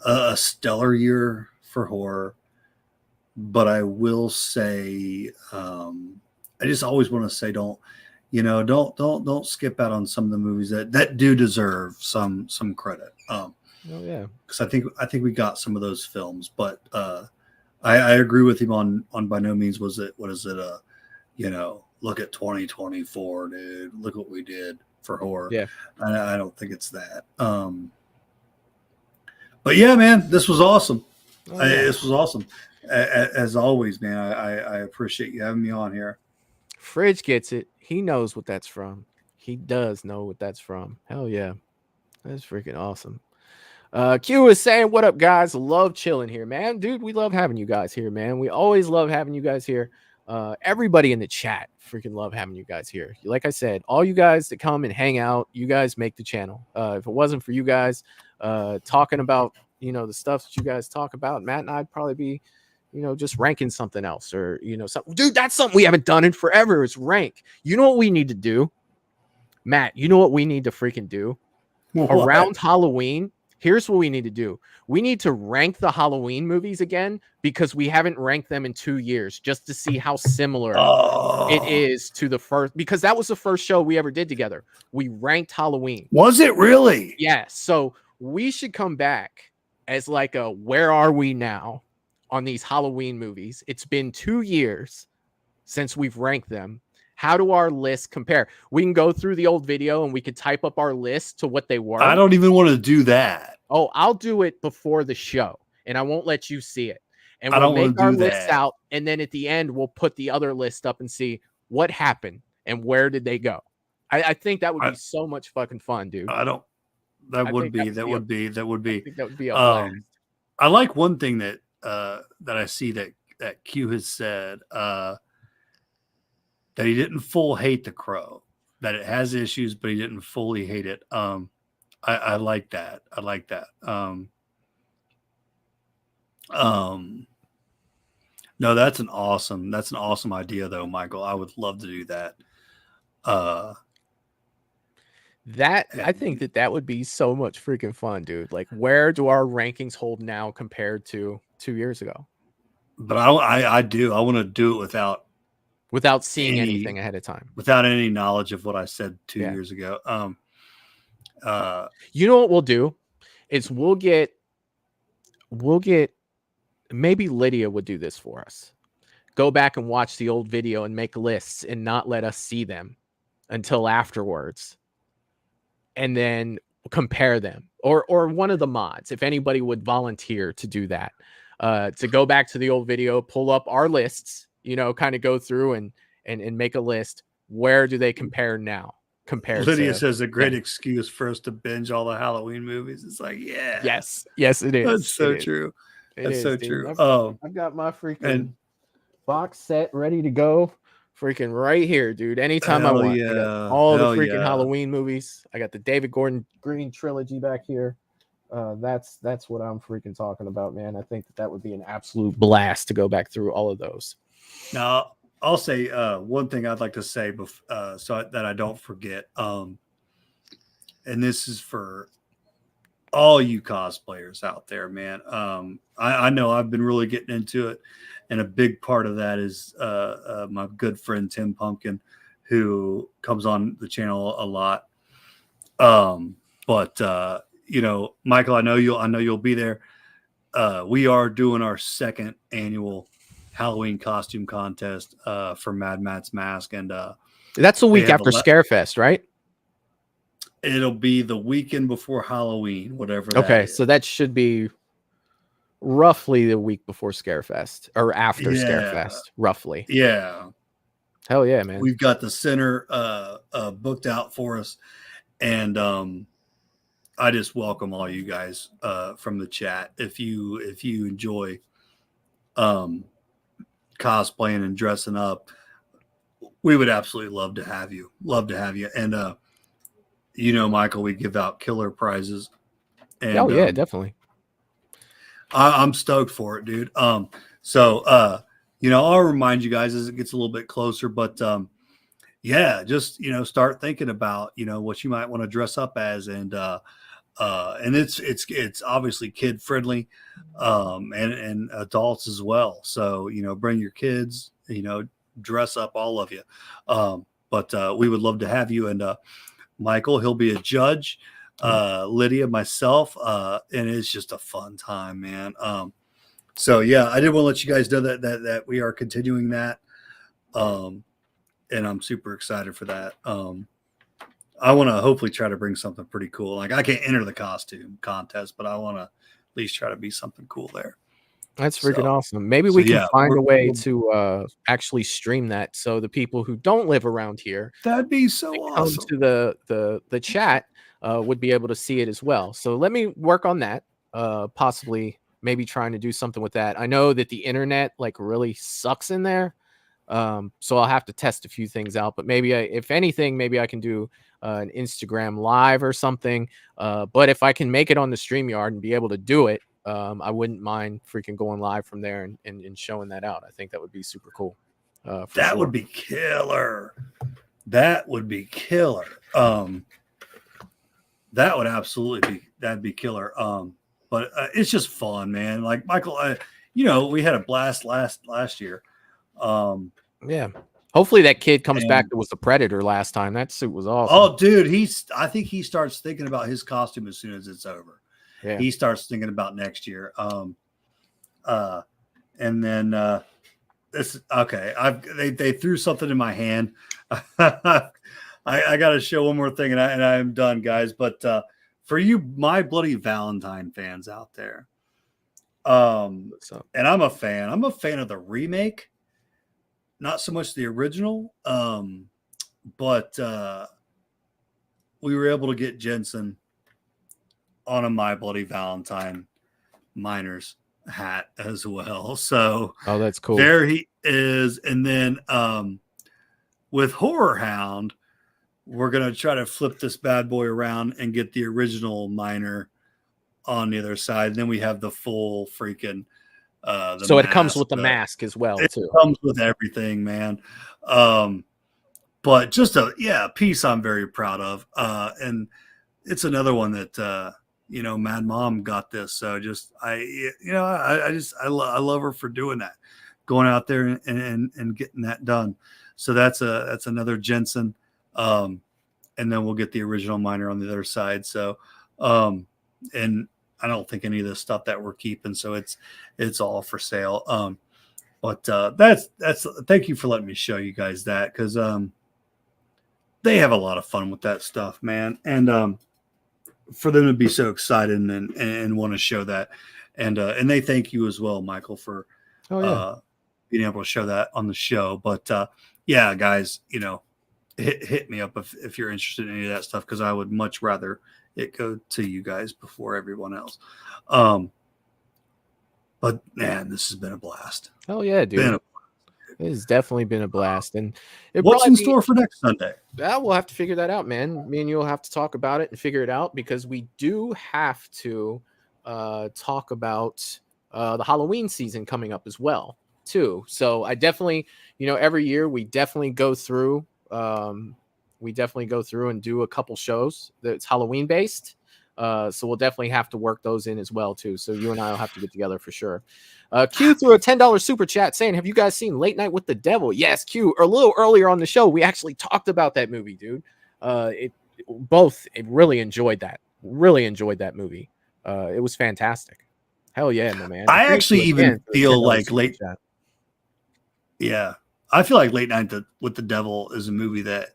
S9: a stellar year for horror, but I will say, I just always want to say, don't skip out on some of the movies that do deserve some credit. Because I think we got some of those films, but I agree with him on by no means was it, what is it, you know, look at 2024, dude, look what we did for horror.
S7: Yeah.
S9: I don't think it's that. But yeah, man, this was awesome. This was awesome. As always, man, I appreciate you having me on here.
S7: Fridge gets it. He knows what that's from. He does know what that's from. Hell yeah. That's freaking awesome. Q is saying, what up, guys? Love chilling here, man. Dude, we love having you guys here, man. We always love having you guys here. Everybody in the chat freaking love having you guys here. Like I said, all you guys that come and hang out, you guys make the channel. If it wasn't for you guys talking about, you know, the stuff that you guys talk about, Matt and I'd probably be, you know, just ranking something else, or, you know, something. Dude, that's something we haven't done in forever, is rank. You know what we need to do, Matt? You know what we need to freaking do? What? Around Halloween, here's what we need to do. We need to rank the Halloween movies again, because we haven't ranked them in 2 years, just to see how similar it is to the first, because that was the first show we ever did together. We ranked Halloween.
S9: Was it really?
S7: Yeah. So we should come back as like a where are we now on these Halloween movies. It's been 2 years since we've ranked them. How do our lists compare? We can go through the old video and we could type up our list to what they were.
S9: I don't even want to do that.
S7: Oh, I'll do it before the show, and I won't let you see it. And
S9: I
S7: we'll
S9: don't wanna
S7: make our
S9: do
S7: lists
S9: that.
S7: out, and then at the end, we'll put the other list up and see what happened and where did they go. I think that would be so much fucking fun, dude.
S9: I don't. That
S7: I
S9: would
S7: think
S9: be.
S7: that
S9: That
S7: would
S9: would be. That would be.
S7: I think that would be a blast.
S9: I like one thing that that I see that Q has said that he didn't full hate The Crow. That it has issues, but he didn't fully hate it. I like that. I like that. No, that's an awesome idea though, Michael. I would love to do that.
S7: I think that would be so much freaking fun, dude. Like, where do our rankings hold now compared to 2 years ago?
S9: But I do. I want to do it
S7: without seeing anything ahead of time,
S9: without any knowledge of what I said 2 years ago.
S7: You know what we'll do is we'll get maybe Lydia would do this for us. Go back and watch the old video and make lists and not let us see them until afterwards. And then compare them, or one of the mods, if anybody would volunteer to do that, to go back to the old video, pull up our lists, kind of go through and make a list. Where do they compare now?
S9: Lydia says a great excuse for us to binge all the Halloween movies. It's like, yeah,
S7: yes, it is.
S9: That's so true. That's so true.
S7: I've got my freaking box set ready to go. Freaking right here, dude. Anytime I want.
S9: Yeah.
S7: I got all the freaking Halloween movies. I got the David Gordon Green trilogy back here. That's what I'm freaking talking about, man. I think that would be an absolute blast to go back through all of those.
S9: Now, I'll say one thing I'd like to say so that I don't forget. And this is for all you cosplayers out there, man. I know I've been really getting into it. And a big part of that is my good friend Tim Pumpkin, who comes on the channel a lot. But Michael, I know you'll be there. We are doing our second annual Halloween costume contest for Mad Matt's Mask, and
S7: that's a week after Scarefest, right?
S9: It'll be the weekend before Halloween, whatever.
S7: Okay, so that should be roughly the week before Scarefest or after Scarefest, roughly.
S9: Yeah.
S7: Hell yeah, man.
S9: We've got the center booked out for us, and I just welcome all you guys from the chat. If you enjoy cosplaying and dressing up, we would absolutely love to have you. And Michael, we give out killer prizes. And,
S7: yeah, definitely.
S9: I'm stoked for it, dude. So I'll remind you guys as it gets a little bit closer, but just start thinking about what you might want to dress up as, and it's obviously kid friendly, and adults as well. So bring your kids, dress up, all of you. But we would love to have you, and Michael, he'll be a judge. Lydia, myself, and it's just a fun time, man. So yeah, I did want to let you guys know that we are continuing that, and I'm super excited for that. I want to hopefully try to bring something pretty cool. Like, I can't enter the costume contest, but I want to at least try to be something cool there.
S7: That's freaking awesome. Maybe we can find a way to actually stream that, so the people who don't live around here,
S9: that'd be so awesome,
S7: come to the chat, would be able to see it as well. So let me work on that. Possibly, maybe trying to do something with that. I know that the internet really sucks in there, so I'll have to test a few things out. But maybe, if anything, maybe I can do an Instagram live or something. But if I can make it on the StreamYard and be able to do it, I wouldn't mind freaking going live from there and showing that out. I think that would be super cool.
S9: That would be killer. That would be killer. That would absolutely be killer. But it's just fun, man. Like, Michael, we had a blast last year.
S7: Yeah. Hopefully that kid comes back that was the Predator last time. That suit was awesome.
S9: Oh, dude, I think he starts thinking about his costume as soon as it's over. Yeah. He starts thinking about next year. and then this okay. They threw something in my hand. I got to show one more thing, and I'm done, guys. But for you, My Bloody Valentine fans out there, and I'm a fan. I'm a fan of the remake, not so much the original. But we were able to get Jensen on a My Bloody Valentine Miners hat as well. So
S7: that's cool.
S9: There he is. And then with Horror Hound, we're gonna try to flip this bad boy around and get the original Miner on the other side. And then we have the full freaking
S7: so it comes with the mask as well.
S9: It
S7: too.
S9: comes with everything, man. But just a piece I'm very proud of. And it's another one that Mad Mom got this. So I love her for doing that, going out there and getting that done. So that's another Jensen. And then we'll get the original Miner on the other side. So and I don't think any of the stuff that we're keeping, so it's all for sale. But that's thank you for letting me show you guys that, because they have a lot of fun with that stuff, man. And for them to be so excited and want to show that, and they thank you as well, Michael, for being able to show that on the show. But yeah, guys, hit me up if you're interested in any of that stuff, because I would much rather it go to you guys before everyone else. But man, this has been a blast.
S7: Oh yeah, dude. It has definitely been a blast. And
S9: what's in store for next Sunday?
S7: Yeah, we'll have to figure that out, man. Me and you will have to talk about it and figure it out, because we do have to talk about the Halloween season coming up as well, too. So I definitely, every year we definitely go through and do a couple shows that's Halloween based. So we'll definitely have to work those in as well, too. So you and I will have to get together for sure. Q threw a $10 super chat saying, have you guys seen Late Night with the Devil? Yes, Q. A little earlier on the show, we actually talked about that movie, dude. Really enjoyed that. Really enjoyed that movie. It was fantastic. Hell yeah, my man.
S9: I actually even feel like I feel like Late Night with the Devil is a movie that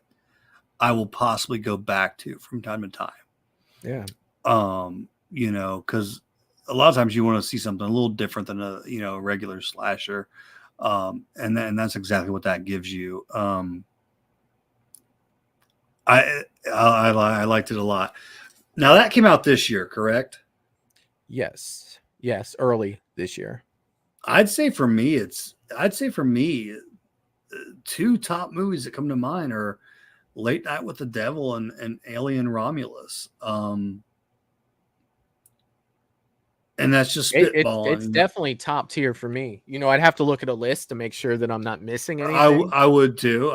S9: I will possibly go back to from time to time.
S7: Yeah.
S9: Because a lot of times you want to see something a little different than a regular slasher. And that's exactly what that gives you. I liked it a lot. Now that came out this year, correct?
S7: Yes, early this year.
S9: I'd say for me, two top movies that come to mind are Late Night with the Devil and Alien Romulus. And that's just spitballing.
S7: It's definitely top tier for me. I'd have to look at a list to make sure that I'm not missing anything.
S9: I would too.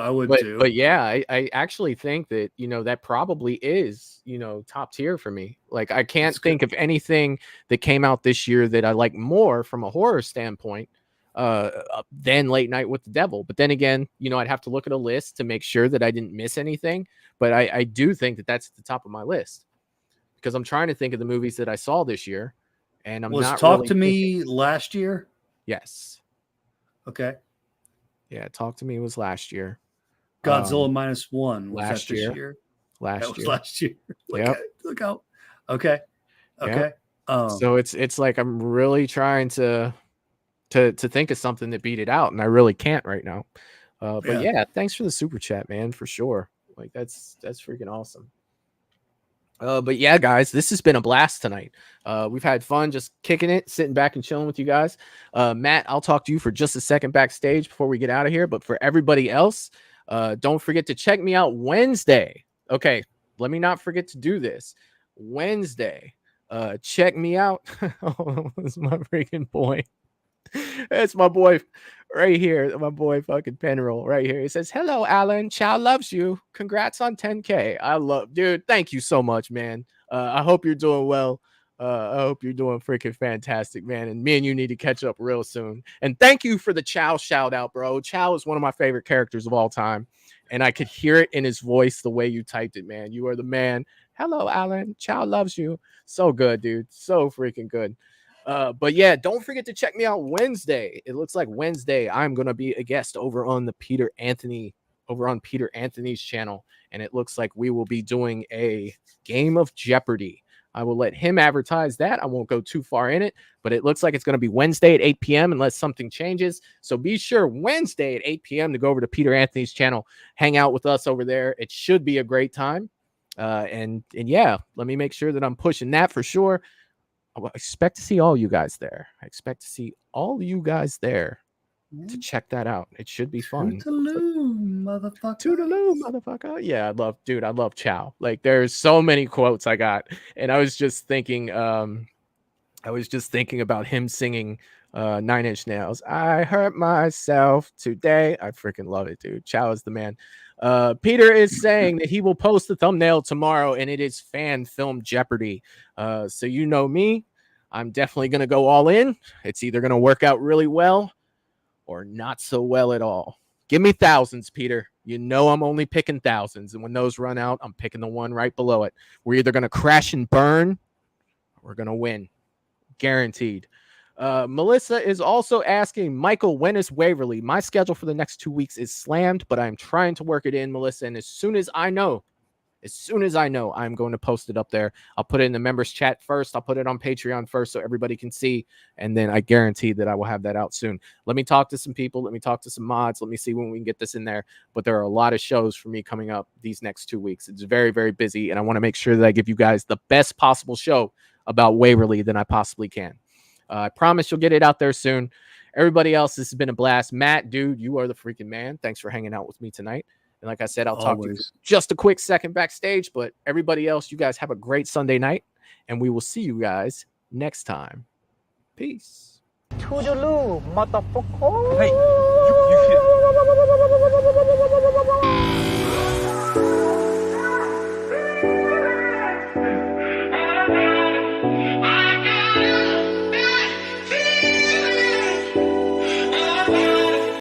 S7: But yeah, I actually think that, that probably is, top tier for me. Like, I can't think of anything that came out this year that I like more from a horror standpoint than Late Night with the Devil. But then again, I'd have to look at a list to make sure that I didn't miss anything. But I do think that that's at the top of my list, because I'm trying to think of the movies that I saw this year. And I'm not
S9: Talk
S7: really
S9: to Me last year?
S7: Yes.
S9: Okay.
S7: Yeah, Talk to Me was last year.
S9: Godzilla -1 was
S7: last
S9: that this
S7: year.
S9: year?
S7: Last
S9: that
S7: year.
S9: Was last year. Look out. Okay.
S7: Yep. So it's like I'm really trying to think of something to beat it out, and I really can't right now. But yeah, thanks for the super chat, man, for sure. Like that's freaking awesome. But yeah, guys, this has been a blast tonight. We've had fun just kicking it, sitting back and chilling with you guys. Matt, I'll talk to you for just a second backstage before we get out of here. But for everybody else, don't forget to check me out Wednesday. Okay, let me not forget to do this. Wednesday, check me out. Oh, it's my freaking boy. It's my boy right here. My boy fucking Penroll right here. He says, hello, Alan. Chow loves you. Congrats on 10K. Dude, thank you so much, man. I hope you're doing well. I hope you're doing freaking fantastic, man. And me and you need to catch up real soon. And thank you for the Chow shout out, bro. Chow is one of my favorite characters of all time. And I could hear it in his voice the way you typed it, man. You are the man. Hello, Alan. Chow loves you. So good, dude. So freaking good. But yeah, don't forget to check me out Wednesday. It looks like Wednesday I'm gonna be a guest over on Peter Anthony's channel, and it looks like we will be doing a game of Jeopardy. I will let him advertise that. I won't go too far in it, but it looks like it's going to be Wednesday at 8 p.m. unless something changes. So be sure Wednesday at 8 p.m. to go over to Peter Anthony's channel, hang out with us over there. It should be a great time. And yeah, let me make sure that I'm pushing that for sure. I expect to see all you guys there. To check that out. It should be fun.
S9: Toodaloo, motherfucker.
S7: Toodaloo, motherfucker. Yeah, I love Chow. Like, there's so many quotes I got, and I was just thinking about him singing 9 Inch Nails. I hurt myself today. I freaking love it, dude. Chow is the man. Peter is saying that he will post the thumbnail tomorrow, and it is fan film Jeopardy. So you know me, I'm definitely gonna go all in. It's either gonna work out really well or not so well at all. Give me thousands, Peter. You know I'm only picking thousands, and when those run out, I'm picking the one right below it. We're either gonna crash and burn, or we're gonna win, guaranteed. Melissa is also asking, Michael, when is Waverly? My schedule for the next 2 weeks is slammed, but I'm trying to work it in, Melissa. And as soon as I know, I'm going to post it up there. I'll put it in the members chat first. I'll put it on Patreon first so everybody can see. And then I guarantee that I will have that out soon. Let me talk to some people. Let me talk to some mods. Let me see when we can get this in there. But there are a lot of shows for me coming up these next 2 weeks. It's very, very busy. And I want to make sure that I give you guys the best possible show about Waverly than I possibly can. I promise you'll get it out there soon. Everybody else, this has been a blast. Matt, dude, you are the freaking man. Thanks for hanging out with me tonight. And like I said, I'll talk to you just a quick second backstage. But everybody else, you guys have a great Sunday night. And we will see you guys next time. Peace.
S11: Toodaloo, motherfucker. Hey, you